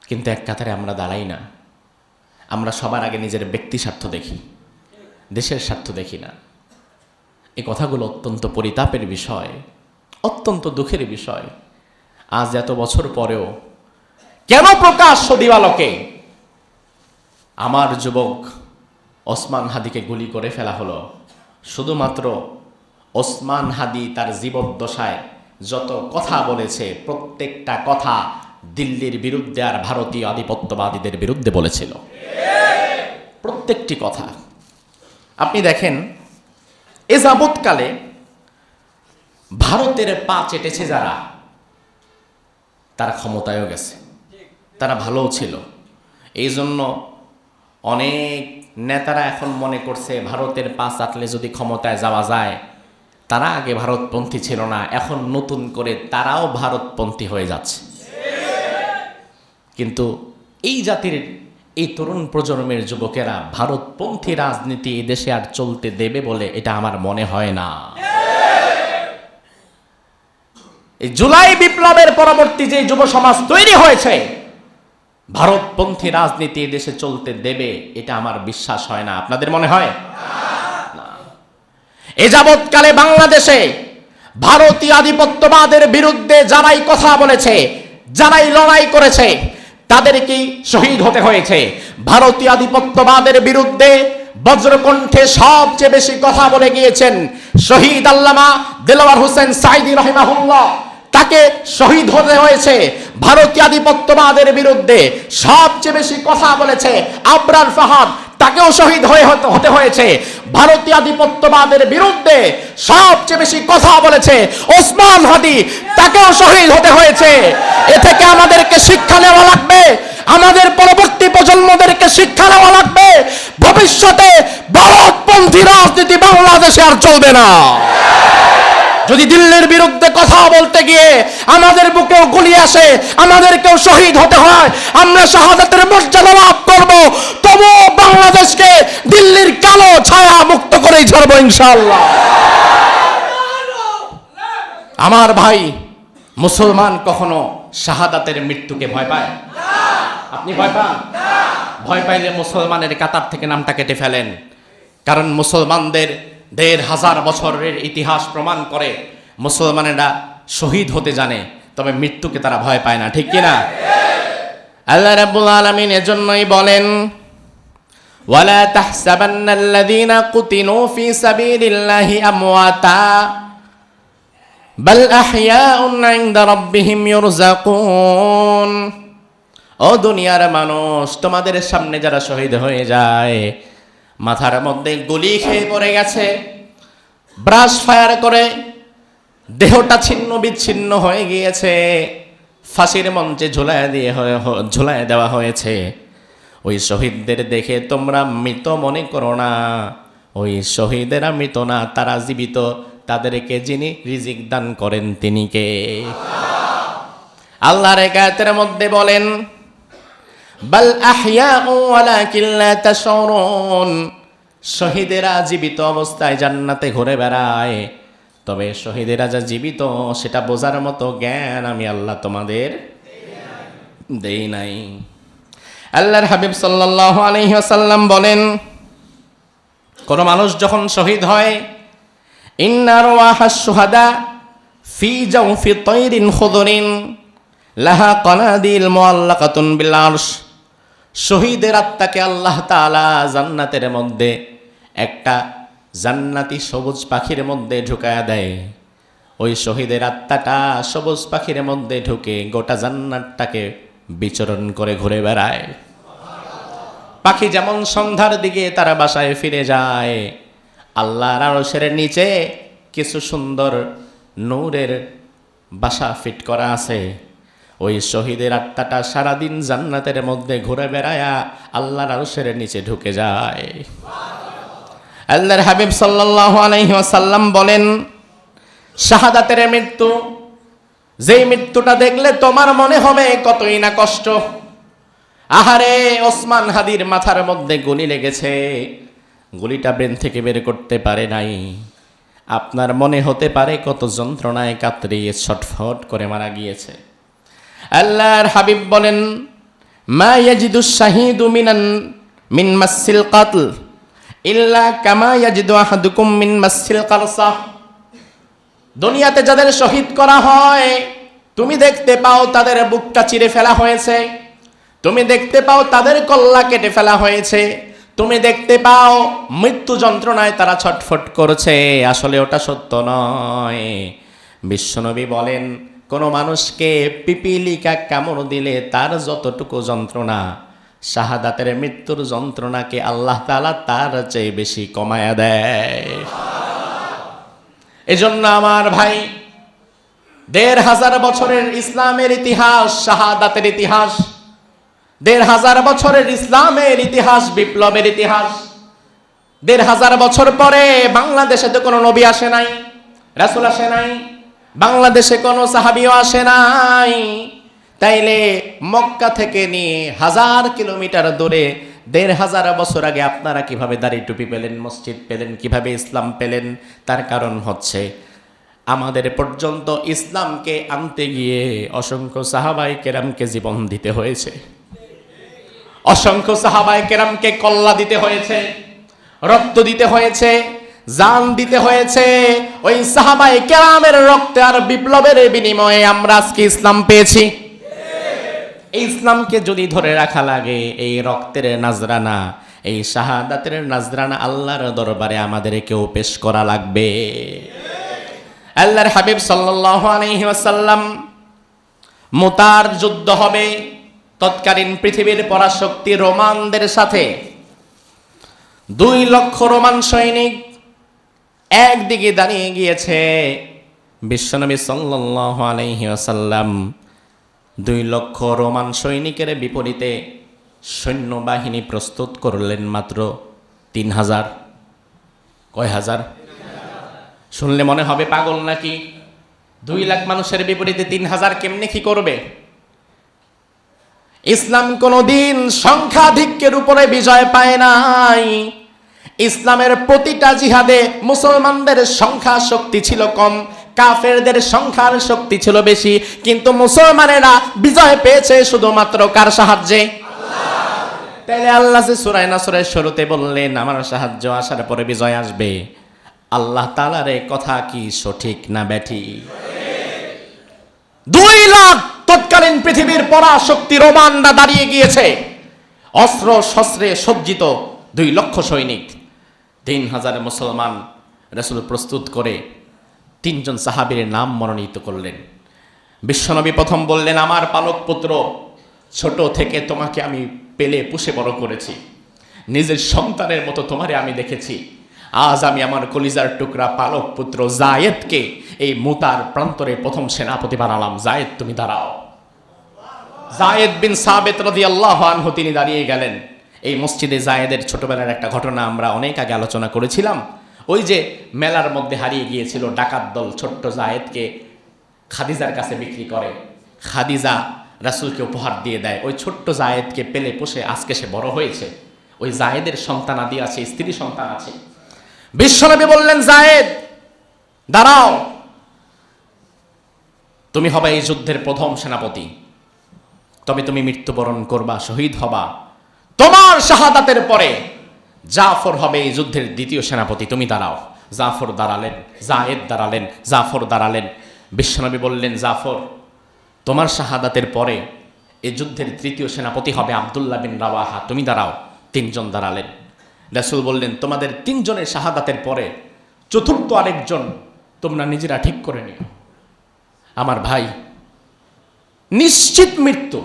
কিন্তু এক কাতারে আমরা দাঁড়াই না। আমরা সবার আগে নিজের ব্যক্তি স্বার্থ দেখি, দেশের স্বার্থ দেখি না। এই কথাগুলো অত্যন্ত পরিতাপের বিষয়, অত্যন্ত দুঃখের বিষয়। আজ এত বছর পরেও কেন প্রকাশ্য দিবালোকে আমার যুবক ওসমান হাদিকে গুলি করে ফেলা হলো? শুধুমাত্র ওসমান হাদি তার জীবদ্দশায় যত কথা বলেছে প্রত্যেকটা কথা দিল্লির বিরুদ্ধে আর ভারতীয় আধিপত্যবাদীদের বিরুদ্ধে বলেছিল, প্রত্যেকটি কথা। আপনি দেখেন এ যাবৎকালে ভারতের পা চেটেছে যারা, তারা ক্ষমতায়ও গেছে, তারা ভালোও ছিল। এই জন্য অনেক নেতারা এখন মনে করছে ভারতের পা চাটলে যদি ক্ষমতায় যাওয়া যায়, তারা আগে ভারতপন্থী ছিল না, এখন নতুন করে তারাও ভারতপন্থী হয়ে যাচ্ছে। কিন্তু এই জাতির এই তরুণ প্রজন্মের যুবকেরা ভারতপন্থী রাজনীতি এই দেশে আর চলতে দেবে বলে এটা আমার মনে হয় না। এই জুলাই বিপ্লবের পরবর্তী যে যুব সমাজ তৈরি হয়েছে, ভারতপন্থী রাজনীতি এই দেশে চলতে দেবে এটা আমার বিশ্বাস হয় না। আপনাদের মনে হয় না? এ যাবৎকালে বাংলাদেশে ভারতীয় আধিপত্যবাদের বিরুদ্ধে যারাই কথা বলেছে, যারাই লড়াই করেছে, তাদেরকেই শহীদ হতে হয়েছে। ভারতীয় আধিপত্যবাদের বিরুদ্ধে বজ্রকণ্ঠে সবচেয়ে বেশি কথা বলে গিয়েছেন শহীদ আল্লামা দেলোয়ার হোসেন সাঈদী রাহিমাহুল্লাহ, তাকে শহীদ হতে হয়েছে। ভারতীয় আধিপত্যবাদের বিরুদ্ধে সবচেয়ে বেশি কথা বলেছে আবরার ফাহাদ, তাকেও শহীদ হতে হয়েছে। ভারতীয় আধিপত্যবাদের বিরুদ্ধে সবচেয়ে বেশি কথা বলেছে ওসমান হাদি, তাকেও শহীদ হতে হয়েছে। এ থেকে আমাদেরকে শিক্ষা নেওয়া লাগবে, আমাদের পরবর্তী প্রজন্মদেরকে শিক্ষা নেওয়া লাগবে। ভবিষ্যতে ভারতপন্থী রাজনীতি বাংলাদেশে আর চলবে না। যদি দিল্লির বিরুদ্ধে কথা বলতে গিয়ে আমাদের বুকেও গুলি আসে, আমাদেরকেও শহীদ হতে হয়, আমরা শাহাদাতের মর্যাদা লাভ করব, তবু বাংলাদেশকে দিল্লির কালো ছায়া মুক্ত করেই ছাড়বো ইনশাআল্লাহ। আমার ভাই, মুসলমান কখনো শাহাদাতের মৃত্যুকে ভয় পায়? আপনি ভয় পান? ভয় পাইলে মুসলমানের কাতার থেকে নামটা কেটে ফেলেন। কারণ মুসলমানদের ১,৫০০ বছরের ইতিহাস প্রমাণ করে মুসলমানেরা শহীদ হতে জানে, তবে মৃত্যুকে তারা ভয় পায় না, ঠিক কিনা? আল্লাহ রাব্বুল আলামিন এজন্যই বলেন, ওয়ালা তাহসাবান্নাল্লাযীনা কুতিলু ফী সাবিলিল্লাহি আমওয়াতা বাল আহইয়াউন ইনদা রাব্বিহিম ইউরযাকুন। ও দুনিয়ার মানুষ, তোমাদের সামনে যারা শহীদ হয়ে যায়, মাথার মধ্যে গুলি খেয়ে পড়ে গেছে, ব্রাশ ফায়ার করে দেহটা ছিন্ন বিচ্ছিন্ন হয়ে গিয়েছে, ফাঁসির মঞ্চে ঝুলায় দেওয়া হয়েছে, ওই শহীদদের দেখে তোমরা মৃত মনে করো না। ওই শহীদেরা মৃত না, তারা জীবিত। তাদেরকে যিনি রিজিক দান করেন তিনি কে? আল্লাহর আয়াতের মধ্যে বলেন, বাল আহইয়াউ ওয়ালাকিন লা তাশউরুন। শহীদেরা জীবিত অবস্থায় জান্নাতে ঘুরে বেড়ায়, তবে শহীদেরা যা জীবিত সেটা বোঝার মতো জ্ঞান আমি আল্লাহ তোমাদের দেই নাই। আল্লাহর হাবিব সাল্লাল্লাহু আলাইহি ওয়াসাল্লাম বলেন, কোন মানুষ যখন শহীদ হয়, ইন্না রওয়াহাশ শুহাদা ফি জাওফি তায়রিন খুদরিন লাহা কানাদিল মুআল্লাকাতুন বিল আরশ। শহীদের আত্মাকে আল্লাহ তাআলা জান্নাতের মধ্যে একটা জান্নাতি সবুজ পাখির মধ্যে ঢুকায়া দেয়। ওই শহীদের আত্মাটা সবুজ পাখির মধ্যে ঢুকে গোটা জান্নাতটাকে বিচরণ করে ঘুরে বেড়ায়। পাখি যেমন সন্ধ্যার দিকে তারা বাসায় ফিরে যায়, আল্লাহর আরশের নিচে কিছু সুন্দর নূরের বাসা ফিট করা আছে। ওই শহীদের আত্মাটা সারাদিন জান্নাতের মধ্যে ঘুরে বেড়ায়া আল্লাহর আরশের নিচে ঢুকে যায়। আল্লাহর হাবিব সাল্লাল্লাহু আলাইহি ওয়াসাল্লাম বলেন, শাহাদাতের মৃত্যু, যেই মৃত্যুটা দেখলে তোমার মনে হবে কতই না কষ্ট। আহারে, ওসমান হাদির মাথার মধ্যে গুলি লেগেছে, গুলিটা ব্রেন থেকে বের করতে পারে নাই। আপনার মনে হতে পারে কত যন্ত্রণায় কাতরিয়ে ছটফট করে মারা গিয়েছে। আল্লাহর হাবিব বলেন, মা ইয়াজিদুশ শাহীদু মিন মাসসিল কাতল ইল্লা কামা ইয়াজিদু আহাদুকুম মিন মাসসিল কারসা। দুনিয়াতে যাদের শহীদ করা হয়, তুমি দেখতে পাও তাদের বুকটা চিরে ফেলা হয়েছে, তুমি দেখতে পাও তাদের কল্লা কেটে ফেলা হয়েছে, তুমি দেখতে পাও মৃত্যু যন্ত্রণায় তারা ছটফট করছে, আসলে ওটা সত্য নয়। বিশ্বনবী বলেন, কোনো মানুষকে পিপিলিকা কামড় দিলে তার যতটুকু যন্ত্রণা, শাহাদাতের মৃত্যুর যন্ত্রণাকে আল্লাহ তাআলা তার চেয়ে বেশি কমায়া দেয়। এজন্য আমার ভাই, ১৫০০ বছরের ইসলামের ইতিহাস, শাহাদাতের ইতিহাস, ১৫০০ বছরের ইসলামের ইতিহাস, বিপ্লবের ইতিহাস। ১৫০০ বছর পরে বাংলাদেশে তো কোনো নবী আসে নাই, রাসূল আসে নাই, বাংলাদেশে কোনো সাহাবীও আসে নাই। তাইলে মক্কা থেকে নিয়ে ১০০০ কিলোমিটার দূরে ১৫০০ বছর আগে আপনারা কিভাবে দাড়ি টুপি পেলেন, মসজিদ পেলেন, কিভাবে ইসলাম পেলেন? তার কারণ হচ্ছে আমাদের পর্যন্ত ইসলামকে আনতে গিয়ে অসংখ্য সাহাবায়ে কেরামকে জীবন দিতে হয়েছে, অসংখ্য সাহাবায়ে কেরামকে কল্লা দিতে হয়েছে, রক্ত দিতে হয়েছে, জান দিতে হয়েছে। ওই সাহাবায়ে কেরামের রক্তে আর বিপ্লবের বিনিময়ে আমরা আজকে ইসলাম পেয়েছি। এই ইসলামকে যদি ধরে রাখা লাগে, এই রক্তের নাজরানা, এই শাহাদাতের নাজরানা আল্লাহর দরবারে আমাদেরকেও পেশ করা লাগবে। আল্লাহর হাবিব সাল্লাল্লাহু আলাইহি ওয়াসাল্লাম, মুতার যুদ্ধ হবে তৎকালীন পৃথিবীর পরাশক্তি রোমানদের সাথে। ২ লক্ষ রোমান সৈনিক একদিকে দাঁড়িয়ে গিয়েছে। বিশ্বনবী সাল্লাল্লাহু আলাইহি ওয়াসাল্লাম ২ লক্ষ রোমান সৈনিকের বিপরীতে সৈন্যবাহিনী প্রস্তুত করলেন মাত্র ৩,০০০। কয় হাজার? শুনলে মনে হবে পাগল নাকি? ২ লাখ মানুষের বিপরীতে ৩,০০০ কেমনে কি করবে? ইসলাম কোনদিন সংখ্যাধিক্যের উপরে বিজয় পায় নাই। ইসলামের প্রতিটা জিহাদে মুসলমানদের সংখ্যা শক্তি ছিল কম, কাফেরদের সংখ্যার শক্তি ছিল বেশি, কিন্তু মুসলমানেরা বিজয় পেয়েছে শুধুমাত্র কার সাহায্যে? তাইলে আল্লাহ যে সূরা নাসরের শুরুতে বললেন আমার সাহায্য আসার পরে বিজয় আসবে, আল্লাহ তাআলার এই কথা কি সঠিক না ব্যাঠিক? ২ লাখ তৎকালীন পৃথিবীর পরাশক্তি রোমানরা দাঁড়িয়ে গিয়েছে, অস্ত্র শস্ত্রে সজ্জিত ২ লক্ষ সৈনিক। ৩,০০০ মুসলমান রাসূল প্রস্তুত করে ৩ জন সাহাবীর নাম মনোনীত করলেন। বিশ্বনবী প্রথম বললেন, আমার পালক পুত্র, ছোট থেকে তোমাকে আমি পেলে পুষে বড় করেছি, নিজের সন্তানের মতো তোমারে আমি দেখেছি। আজ আমি আমার কলিজার টুকরা পালক পুত্র যায়েদকে এই মুতার প্রান্তরে প্রথম সেনাপতি বানালাম। যায়েদ তুমি দাঁড়াও। যায়েদ বিন সাবিত রাদিয়াল্লাহু আনহু তিনি দাঁড়িয়ে গেলেন। এই মসজিদে যায়েদের ছোটবেলার একটা ঘটনা আমরা অনেক আগে আলোচনা করেছিলাম। ওই যে মেলার মধ্যে হারিয়ে গিয়েছিল ডাকাত দল, ছোট্ট যায়েদকে খাদিজার কাছে বিক্রি করে, খাদিজা রাসূলকে উপহার দিয়ে দেয়। ওই ছোট্ট যায়েদকে পেলে পুষে আজকে সে বড় হয়েছে। ওই যায়েদের সন্তানাদি আছে, স্ত্রী সন্তান আছে। বিশ্বনবী বললেন, যায়েদ দাঁড়াও, তুমি হবে এই যুদ্ধের প্রথম সেনাপতি, তবে তুমি মৃত্যুবরণ করবা, শহীদ হবা। তোমার শাহাদাতের পরে জাফর হবে এই যুদ্ধের দ্বিতীয় সেনাপতি, তুমি দাঁড়াও। জাফর দাঁড়ালেন, যায়েদ দাঁড়ালেন, জাফর দাঁড়ালেন। বিশ্বনবী বললেন, জাফর তোমার শাহাদাতের পরে এই যুদ্ধের তৃতীয় সেনাপতি হবে আব্দুল্লাহ বিন রাওয়াহা, তুমি দাঁড়াও। ৩ জন দাঁড়ালেন। রাসূল বললেন, তোমাদের ৩ জনের শাহাদাতের পরে চতুর্থ আরেকজন তোমরা নিজেরা ঠিক করে নিও। আমার ভাই, নিশ্চিত মৃত্যু,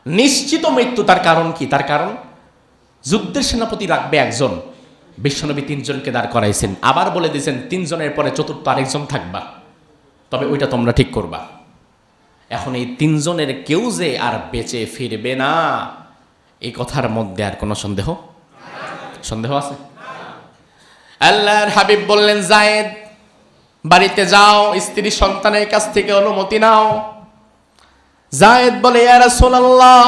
নিশ্চিত মৃত্যু। তার কারণ কি? তার কারণ যুদ্ধের সেনাপতি রাখবে একজন, বিশ্বনবী ৩ জনকে দাঁড় করাইছেন, আবার বলে দিয়েছেন ৩ জনের পরে চতুর্থ আরেকজন থাকবা, তবে ওইটা তোমরা ঠিক করবা। এখন এই ৩ জনের কেউ যে আর বেঁচে ফিরবে না, এই কথার মধ্যে আর কোনো সন্দেহ আছে? আল্লাহর হাবিব বললেন, যায়েদ বাড়িতে যাও, স্ত্রী সন্তানের কাছ থেকে অনুমতি নাও। যায়েদ বলে, ইয়া রাসূলুল্লাহ,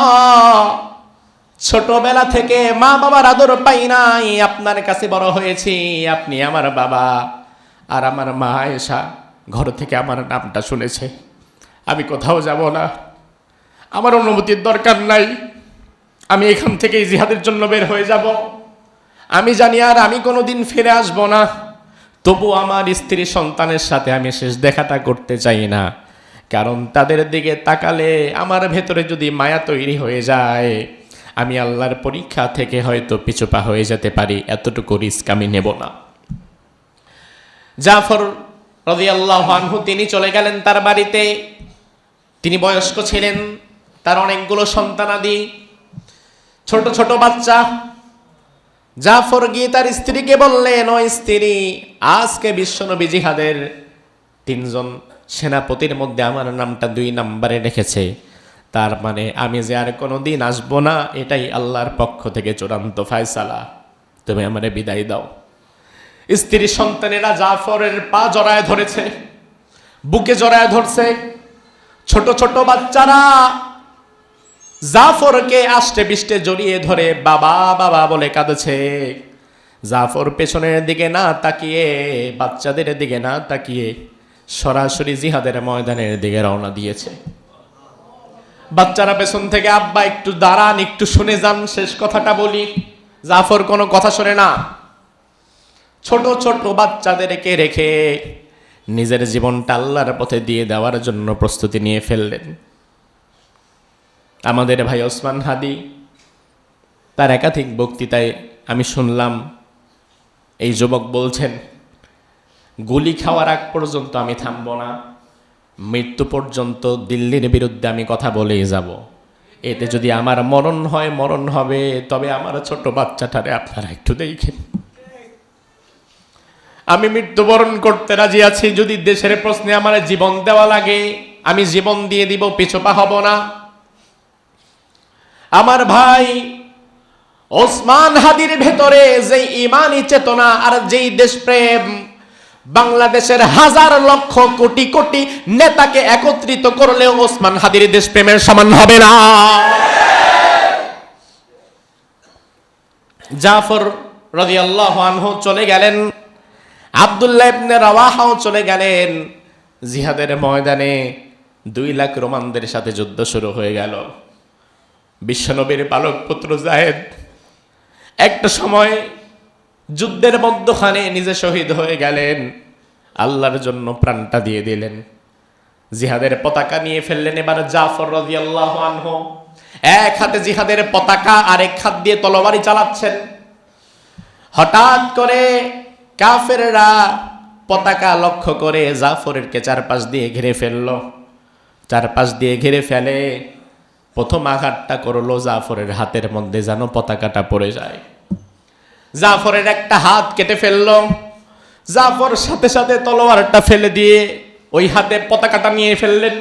ছোটবেলা থেকে মা বাবার আদর পাই নাই, আপনার কাছে বড় হয়েছি, আপনি আমার বাবা। আর আমার মা আয়েশা ঘর থেকে আমার নামটা শুনেছে, আমি কোথাও যাব না, আমার অনুমতির দরকার নাই, আমি এখান থেকে জিহাদের জন্য বের হয়ে যাব। আমি জানি আর আমি কোনোদিন ফিরে আসব না, তবু আমার স্ত্রী সন্তানের সাথে আমি শেষ দেখাটা করতে চাই না, কারণ তাদের দিকে তাকালে আমার ভেতরে যদি মায়া তৈরি হয়ে যায়, আমি আল্লাহর পরীক্ষা থেকে হয়তো পিছুপা হয়ে যেতে পারি, এতটুকু রিস্ক আমি নেব না। জাফর রাদিয়াল্লাহু আনহু তিনি চলে গেলেন তার বাড়িতে। তিনি বয়স্ক ছিলেন, তার অনেকগুলো সন্তানাদি, ছোট ছোট বাচ্চা। জাফর গিয়ে তার স্ত্রীকে বললেন, ও স্ত্রী, আজকে বিশ্বনবী জিহাদের 3 জন সেনাপতির মধ্যে আমার নামটা 2 নম্বরে রেখেছে, তার মানে আমি যে আর কোনোদিন আসবো না, এটাই আল্লাহর পক্ষ থেকে চূড়ান্ত ফয়সালা, তুমি আমারে বিদায় দাও। স্ত্রী সন্তানেরা জাফরের পা জড়ায় ধরেছে, বুকে জড়ায় ধরছে। ছোট ছোট বাচ্চারা জাফরকে আষ্টে বিষ্টে জড়িয়ে ধরে বাবা বাবা বলে কাঁদছে। জাফর পেছনের দিকে না তাকিয়ে, বাচ্চাদের দিকে না তাকিয়ে সরাসরি জিহাদের ময়দানের দিকে রওনা দিয়েছে। বাচ্চারা পেছন থেকে, আব্বা একটু দাঁড়ান, একটু শুনে যান, শেষ কথাটা বলি। জাফর কোনো কথা শোনে না। ছোট ছোট বাচ্চাদেরকে রেখে নিজের জীবনটা আল্লাহর পথে দিয়ে দেওয়ার জন্য প্রস্তুতি নিয়ে ফেললেন। আমাদের ভাই ওসমান হাদি তার একাধিক বক্তৃতায় আমি শুনলাম এই যুবক বলছেন, গুলি খাওয়ার আগ পর্যন্ত আমি থামব না, মৃত্যু পর্যন্ত দিল্লির বিরুদ্ধে আমি কথা বলেই যাব। এতে যদি আমার মরণ হয়, মরণ হবে, তবে আমার ছোট বাচ্চাটারে আপনারা একটু দেখেন। আমি মৃত্যুবরণ করতে রাজি আছি, যদি দেশের প্রশ্নে আমার জীবন দেওয়া লাগে আমি জীবন দিয়ে দিব, পিছপা হব না। আমার ভাই ওসমান হাদির ভেতরে যে ইমানি চেতনা আর যেই দেশপ্রেম, বাংলাদেশের হাজার লক্ষ কোটি কোটি নেতাকে একত্রিত করলেও ওসমান হাদির দেশপ্রেমের সমান হবে না। জাফর রাদিয়াল্লাহু আনহু চলে গেলেন, আব্দুল্লাহ ইবনে রাওয়াহাও চলে গেলেন জিহাদের ময়দানে। 2 লাখ রোমানদের সাথে যুদ্ধ শুরু হয়ে গেল। বিশ্বনবীর পালক পুত্র জায়েদ একটা সময় যুদ্ধের মধ্যখানে নিজে শহীদ হয়ে গেলেন, আল্লাহর জন্য প্রাণটা দিয়ে দিলেন, জিহাদের পতাকা নিয়ে ফেললেন। এবার জাফর রাদিয়াল্লাহু আনহু এক হাতে জিহাদের পতাকা, আরেক হাত দিয়ে তলোয়ারি চালাচ্ছেন। হঠাৎ করে কাফেররা পতাকা লক্ষ্য করে জাফরেরকে চারপাশ দিয়ে ঘিরে ফেলল। চারপাশ দিয়ে ঘিরে ফেলে প্রথম আঘাতটা করলো জাফরের হাতের মধ্যে, যেন পতাকাটা পড়ে যায়। জাফরের একটা হাত কেটে ফেলল। জাফর সাথে সাথে তলোয়ারটা ফেলে দিয়ে ওই হাতে পতাকাটা নিয়ে ফেললেন।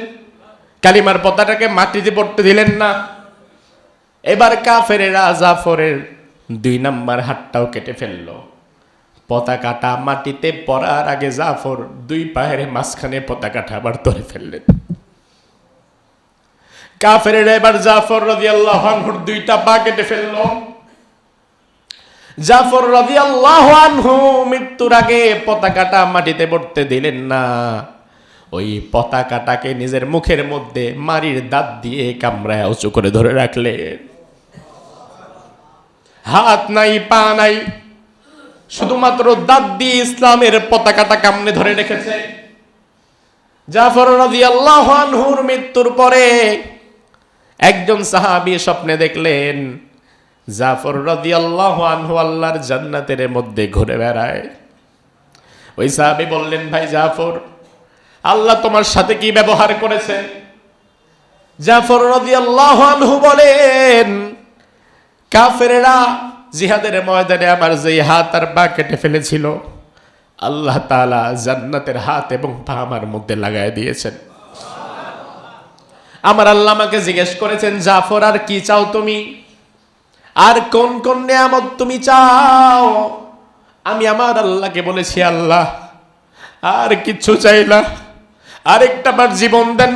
কালিমার পতাকাটাকে মাটিতে পড়তে দিলেন না। এবার কাফেরেরা জাফরের 2 নাম্বার হাতটাও কেটে ফেলল। পতাকাটা মাটিতে পড়ার আগে জাফর 2 পায়ের মাঝখানে পতাকাটা আবার ধরে ফেললেন। কাফেরেরা এবার জাফর রাদিয়াল্লাহু আনহুর 2টা পা কেটে ফেলল। জাফর রাদিয়াল্লাহু আনহু মৃত্যুর আগে পতাকাটা মাটিতে পড়তে দিলেন না। ওই পতাকাটাকে নিজের মুখের মধ্যে মারির দাঁত দিয়ে কামড়ায় উঁচু করে ধরে রাখলেন। হাত নাই, পা নাই, শুধুমাত্র দাঁত দিয়ে ইসলামের পতাকাটা কামড়ে ধরে রেখেছে। জাফর রাদিয়াল্লাহু আনহুর মৃত্যুর পরে একজন সাহাবী স্বপ্নে দেখলেন জাফর রাদিয়াল্লাহু আনহু আল্লাহর জান্নাতের মধ্যে ঘুরে বেড়ায়। ওই সাহাবী বললেন, ভাই জাফর, আল্লাহ তোমার সাথে কি ব্যবহার করেছে? জাফর রাদিয়াল্লাহু আনহু বলেন, কাফেররা জিহাদের ময়দানে আমার যেই হাত আর পা কেটে ফেলেছিল, আল্লাহ তাআলা জান্নাতের হাত এবং পা আমার মধ্যে লাগায় দিয়েছেন। আমার আল্লাহ আমাকে জিজ্ঞেস করেছেন, জাফর আর কি চাও তুমি? আর কোন কোন নিয়ামত তুমি চাও? আমি আমার আল্লাহকে বলেছি, আল্লাহ আর কিচ্ছু চাই না, আরেকটা বার জীবন দেন,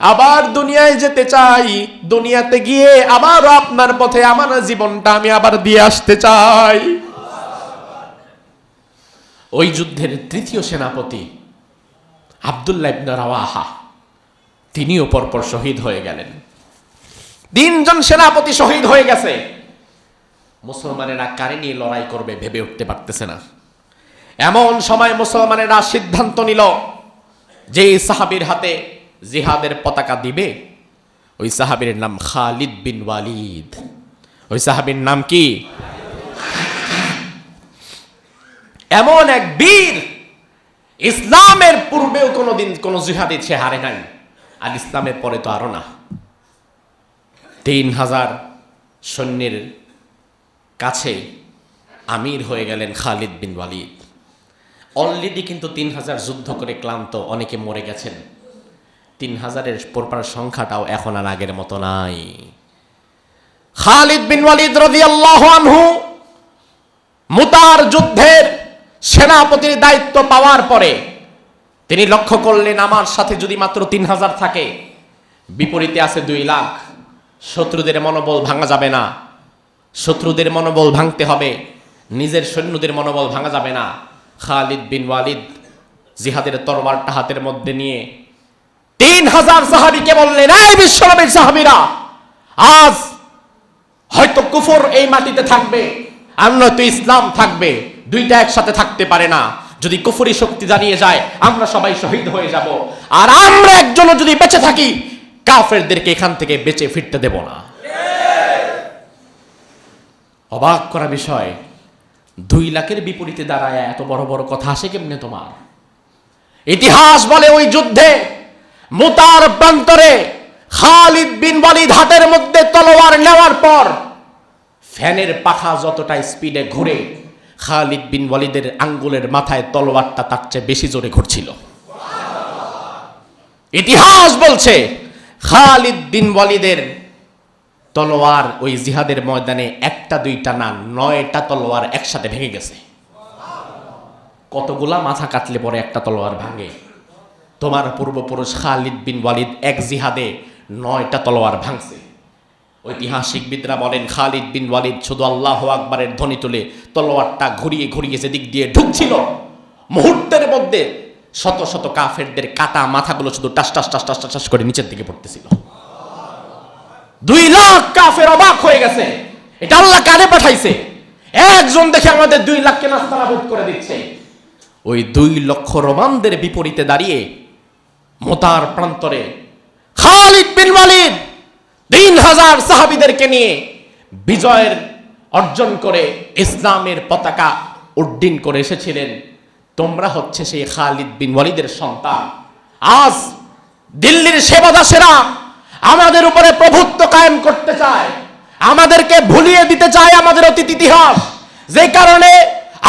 আবার দুনিয়ায় যেতে চাই, দুনিয়াতে গিয়ে আবার আপনার পথে আমার জীবনটা আমি আবার দিয়ে আসতে চাই। ওই যুদ্ধের 3য় সেনাপতি আব্দুল্লাহ ইবনে রাওয়াহা, তিনিও পরপর শহীদ হয়ে গেলেন। 3 জন সেনাপতি শহীদ হয়ে গেছে। মুসলমানেরা কারে নিয়ে লড়াই করবে ভেবে উঠতে পারতেছে না। এমন সময় মুসলমানেরা সিদ্ধান্ত নিল যে সাহাবীর হাতে জিহাদের পতাকা দিবে, ওই সাহাবীর নাম খালিদ বিন ওয়ালিদ ওই সাহাবীর নাম কি? এমন এক বীর, ইসলামের পূর্বেও কোনোদিন কোন জিহাদে সে হারে নাই, আর ইসলামের পরে তো আরো না। 3000 সৈন্যের কাছে আমির হয়ে গেলেন খালিদ বিন ওয়ালিদ। অলরেডি কিন্তু 3000 যুদ্ধ করে ক্লান্ত, অনেকে মরে গেছেন। 3000-এর পরপর সংখ্যাটাও এখন আর আগের মতো নাই। খালিদ বিন ওয়ালিদ রাদিয়াল্লাহু আনহু মুতার যুদ্ধের সেনাপতির দায়িত্ব পাওয়ার পরে তিনি লক্ষ্য করলেন, আমার সাথে যদি মাত্র 3000 থাকে, বিপরীতে আছে 2 লাখ, শত্রুদের মনোবল ভাঙা যাবে না। শত্রুদের মনোবল ভাঙতে হবে, নিজের সৈন্যদের মনোবল ভাঙা যাবে না। খালিদ বিন ওয়ালিদ জিহাদের তরবারটা হাতের মধ্যে নিয়ে 3000 সাহাবীকে বললেন, এই বিশ্বনবীর সাহাবীরা, আজ হয়তো কুফর এই মাটিতে থাকবে, আর নয়তো ইসলাম থাকবে, দুইটা একসাথে থাকতে পারে না। যদি কুফরি শক্তি দাঁড়িয়ে যায়, আমরা সবাই শহীদ হয়ে যাব, আর আমরা একজনও যদি বেঁচে থাকি, কাফেরদেরকে এখান থেকে বেঁচে ফিরতে দেব না। অবাক করা বিষয়, 2 লাখের বিপরীতে দাঁড়ায় এত বড় বড় কথা আসে কেমনে তোমার? ইতিহাস বলে ওই যুদ্ধে মুতার প্রান্তরে খালিদ বিন ওয়ালিদ হাতের মধ্যে তলোয়ার নেওয়ার পর ফ্যানের পাখা যতটা স্পিডে ঘুরে, খালিদ বিন ওয়ালিদের আঙ্গুলের মাথায় তলোয়ারটা তার চেয়ে বেশি জোরে ঘুরছিল। ইতিহাস বলছে খালিদ বিন ওয়ালিদের তলোয়ার ওই জিহাদের ময়দানে 1টা 2টা না, 9টা তলোয়ার একসাথে ভেঙে গেছে। কতগুলা মাথা কাটলে পরে একটা তলোয়ার ভাঙে? তোমার পূর্বপুরুষ খালিদ বিন ওয়ালিদ এক জিহাদে 9টা তলোয়ার ভাঙছে। ঐতিহাসিকবিদরা বলেন, খালিদ বিন ওয়ালিদ শুধু আল্লাহু আকবারের ধ্বনি তুলে তলোয়ারটা ঘুরিয়ে ঘুরিয়ে যেদিক দিয়ে ঢুকছিল, মুহূর্তের মধ্যে শত শত কাফেরদের কাটা মাথাগুলো শুধু টাস টাস টাস টাস টাস করে নিচের দিকে পড়তেছিল। 2 লাখ কাফের অবাক হয়ে গেছে, এটা আল্লাহ কারে পাঠাইছে? একজন দেখে আমাদের 2 লাখকে নাস্তানাবুদ করে দিচ্ছে। ওই 2 লক্ষ রোমানদের বিপরীতে দাঁড়িয়ে মুতার প্রান্তরে খালিদ বিন ওয়ালিদ 3000 সাহাবীদেরকে নিয়ে বিজয়ের অর্জন করে ইসলামের পতাকা উড্ডীন করে এসেছিলেন। তোমরা হচ্ছে সেই খালিদ বিন ওয়ালিদের সন্তান। আজ দিল্লির সেবাদাসেরা আমাদের উপরে প্রভুত্ব কায়েম করতে চায়, আমাদেরকে ভুলিয়ে দিতে চায় আমাদের অতীত ইতিহাস। যে কারণে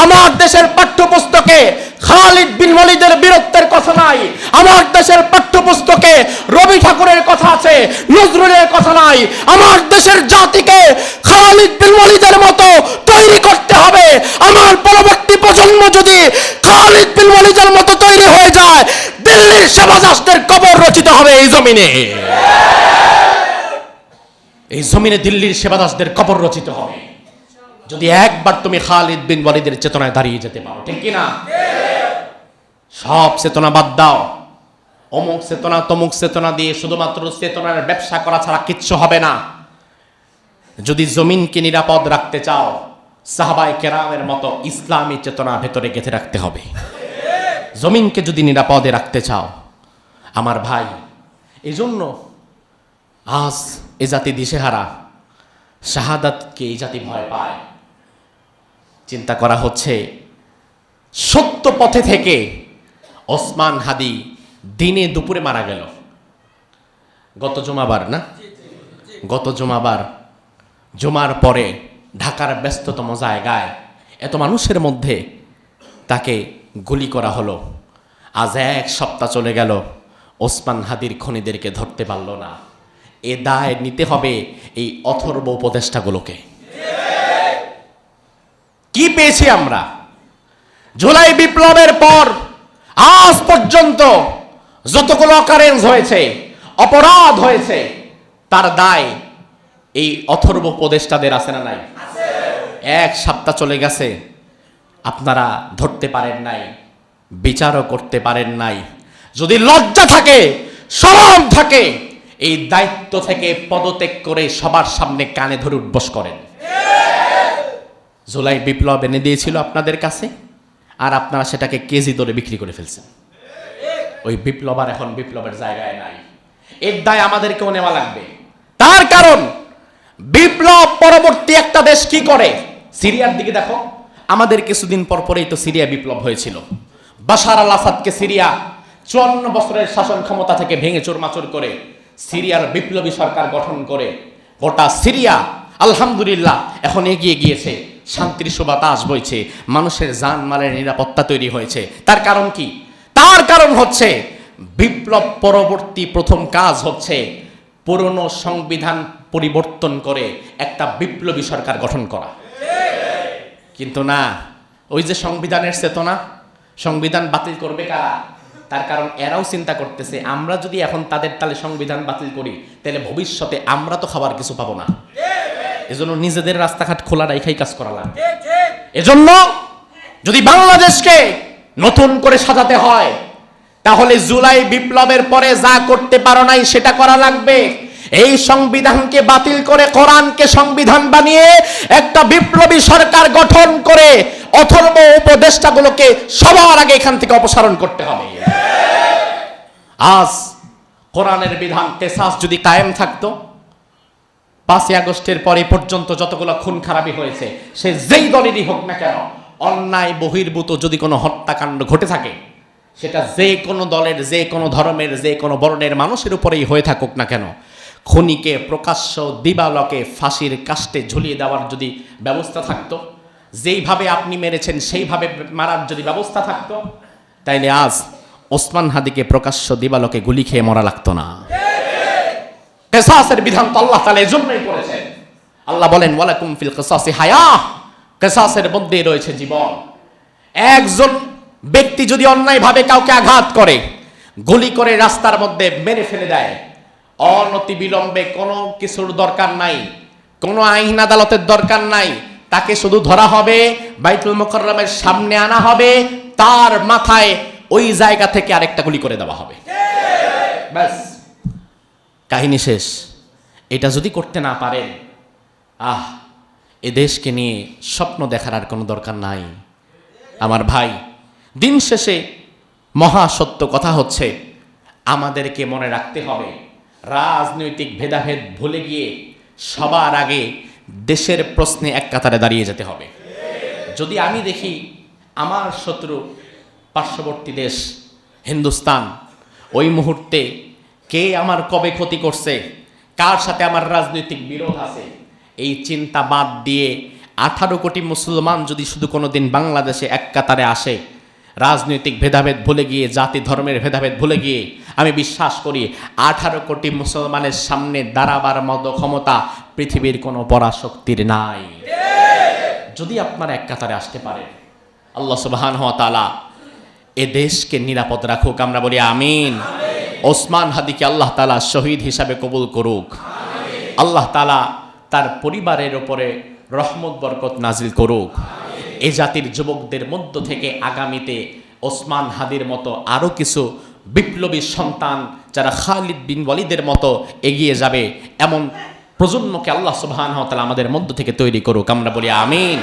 আমার দেশের পাঠ্যপুস্তকে খালিদ বিন ওয়ালিদের বীরত্বের কথা নাই, আমার দেশের পাঠ্যপুস্তকে রবি ঠাকুরের কথা আছে, নজরুলের কথা নাই। আমার দেশের জাতিকে খালিদ বিন ওয়ালিদের মতো তৈরি করতে হবে। আমার পরবর্তী প্রজন্ম যদি খালিদ বিন ওয়ালিদের মতো তৈরি হয়ে যায়, দিল্লির সেবাদাসদের কবর রচিত হবে এই জমিনে। এই জমিনে দিল্লির সেবাদাসদের কবর রচিত হবে যদি একবার তুমি খালিদ বিন ওয়ালিদের চেতনায় দাঁড়িয়ে যেতে পারো, ঠিক কি না? সব চেতনা বাদ দাও, অমুক চেতনা তমুক চেতনা দিয়ে শুধুমাত্র চেতনার ব্যবসা করা ছাড়া কিচ্ছু হবে না। যদি জমিনকে নিরাপদ রাখতে চাও, সাহাবায়ে কেরামের মতো ইসলামী চেতনা ভেতরে গেঁথে রাখতে হবে। জমিনকে যদি নিরাপদে রাখতে চাও আমার ভাই, এজন্য আজ এ জাতি দিশেহারা, শাহাদাতকে এই জাতি ভয় পায়। চিন্তা করা হচ্ছে সত্য পথে থেকে ওসমান হাদি দিনে দুপুরে মারা গেল। গত জুমাবার না, গত জুমাবার জুমার পরে ঢাকার ব্যস্ততম জায়গায় এত মানুষের মধ্যে তাকে গুলি করা হলো। আজ 1 সপ্তাহ চলে গেল, ওসমান হাদির খুনিদেরকে ধরতে পারল না। এ দায় নিতে হবে এই অথর্ব উপদেষ্টাগুলোকে। কি পেয়েছি আমরা? জুলাই বিপ্লবের পর আজ পর্যন্ত যতগুলো অকারেন্স হয়েছে, অপরাধ হয়েছে, তার দায় এই অথর্ব উপদেষ্টাদের আছে না নাই? 1 সপ্তাহ চলে গেছে, আপনারা ধরতে পারেন নাই, বিচারও করতে পারেন নাই। যদি লজ্জা থাকে, শরম থাকে, এই দায়িত্ব থেকে পদত্যাগ করে সবার সামনে কানে ধরে উঠবস করেন। জুলাই বিপ্লব এনে দিয়েছিল আপনাদের কাছে, আর আপনারা সেটাকে কেজি দরে বিক্রি করে ফেলছেন। ওই বিপ্লব আর এখন বিপ্লবের জায়গায় নাই। এর দায় আমাদেরকেও নেওয়া লাগবে। তার কারণ বিপ্লব পরবর্তী একটা দেশ কি করে? সিরিয়ার দিকে দেখো, আমাদের কিছুদিন পর পরেই তো সিরিয়া বিপ্লব হয়েছিল। বাশার আল আসাদকে সিরিয়া 54 বছরের শাসন ক্ষমতা থেকে ভেঙে চুরমাচুর করে সিরিয়ার বিপ্লবী সরকার গঠন করে গোটা সিরিয়া আলহামদুলিল্লাহ এখন এগিয়ে গিয়েছে, শান্তির সুবাতাস বইছে, মানুষের জানমালের নিরাপত্তা তৈরি হয়েছে। তার কারণ কি? তার কারণ হচ্ছে বিপ্লব পরবর্তী প্রথম কাজ হচ্ছে পুরনো সংবিধান পরিবর্তন করে একটা বিপ্লবী সরকার গঠন করা। কিন্তু না, ওই যে সংবিধানের চেতনা, সংবিধান বাতিল করবে কারা? তার কারণ এরাও চিন্তা করতেছে আমরা যদি এখন তাদের তালে সংবিধান বাতিল করি তাহলে ভবিষ্যতে আমরা তো খাবার কিছু পাবো না। এজন্য নিজেদের রাস্তাঘাট খোলা রাখাই কাজ করা লাগবে। এজন্য যদি বাংলাদেশকে নতুন করে সাজাতে হয় তাহলে জুলাই বিপ্লবের পরে যা করতে পারো নাই সেটা করা লাগবে। এই সংবিধানকে বাতিল করে কোরআনকে সংবিধান বানিয়ে একটা বিপ্লবী সরকার গঠন করে অথর্ব উপদেষ্টাগুলোকে সবার আগে এখান থেকে অপসারণ করতে হবে। আজ কোরআনের বিধান কেসাস যদি কায়েম থাকতো, 5ই আগস্টের পরে পর্যন্ত যতগুলো খুন খারাপি হয়েছে সে যেই দলেরই হোক না কেন, অন্যায় বহির্ভূত যদি কোনো হত্যাকাণ্ড ঘটে থাকে সেটা যে কোনো দলের, যে কোনো ধর্মের, যে কোনো বর্ণের মানুষের উপরেই হয়ে থাকুক না কেন, খুনিকে প্রকাশ্য দিবালকে ফাঁসির কাস্টে ঝুলিয়ে দেওয়ার যদি ব্যবস্থা থাকতো, যেইভাবে আপনি মেরেছেন সেইভাবে মারার যদি ব্যবস্থা থাকতো, তাইলে আজ ওসমান হাদিকে প্রকাশ্য দিবালকে গুলি খেয়ে মরা লাগতো না। কিসাসের বিধান তো আল্লাহ তাআলা এজন্যই করেছেন। আল্লাহ বলেন ওয়ালাকুম ফিল কিসাসি হায়া, কিসাসের মধ্যে রয়েছে জীবন। একজন ব্যক্তি যদি অন্যায়ভাবে কাউকে আঘাত করে, গুলি করে রাস্তার মধ্যে মেরে ফেলে দেয়, অনতি বিলম্বে কোনো কিছুর দরকার নাই, কোনো আইন আদালতের দরকার নাই, তাকে শুধু ধরা হবে, বাইতুল মুকাররমের সামনে আনা হবে, তার মাথায় ওই জায়গা থেকে আরেকটা গুলি করে দেওয়া হবে, ব্যাস কাহিনী শেষ। এটা যদি করতে না পারেন, এ দেশকে নিয়ে স্বপ্ন দেখার আর কোনো দরকার নাই। আমার ভাই, দিন শেষে মহা সত্য কথা হচ্ছে আমাদেরকে মনে রাখতে হবে রাজনৈতিক ভেদাভেদ ভুলে গিয়ে সবার আগে দেশের প্রশ্নে এক কাতারে দাঁড়িয়ে যেতে হবে। যদি আমি দেখি আমার শত্রু পার্শ্ববর্তী দেশ হিন্দুস্তান, ওই মুহূর্তে কে আমার কবে ক্ষতি করছে, কার সাথে আমার রাজনৈতিক বিরোধ আছে, এই চিন্তা বাদ দিয়ে 18 কোটি মুসলমান যদি শুধু কোনোদিন বাংলাদেশে এক কাতারে আসে, রাজনৈতিক ভেদাভেদ ভুলে গিয়ে, জাতি ধর্মের ভেদাভেদ ভুলে গিয়ে, আমি বিশ্বাস করি 18 কোটি মুসলমানের সামনে দাঁড়াবার মতো ক্ষমতা পৃথিবীর কোনো পরাশক্তির নাই। যদি আপনারা এক কাতারে আসতে পারেন, আল্লাহ সুবহানাহু ওয়া তাআলা এ দেশকে নিরাপদ রাখুক। আমরা বলি আমিন। ওসমান হাদিকে আল্লাহ তাআলা শহীদ হিসাবে কবুল করুক। আল্লাহ তাআলা তার পরিবারের উপরে রহমত বরকত নাজিল করুক। এ জাতির যুবকদের মধ্য থেকে আগামীতে ওসমান হাদির মতো আরও কিছু বিপ্লবী সন্তান যারা খালিদ বিন ওয়ালিদের মতো এগিয়ে যাবে, এমন প্রজন্মকে আল্লাহ সুবহানাহু ওয়া তাআলা আমাদের মধ্য থেকে তৈরি করুক। আমরা বলি আমিন।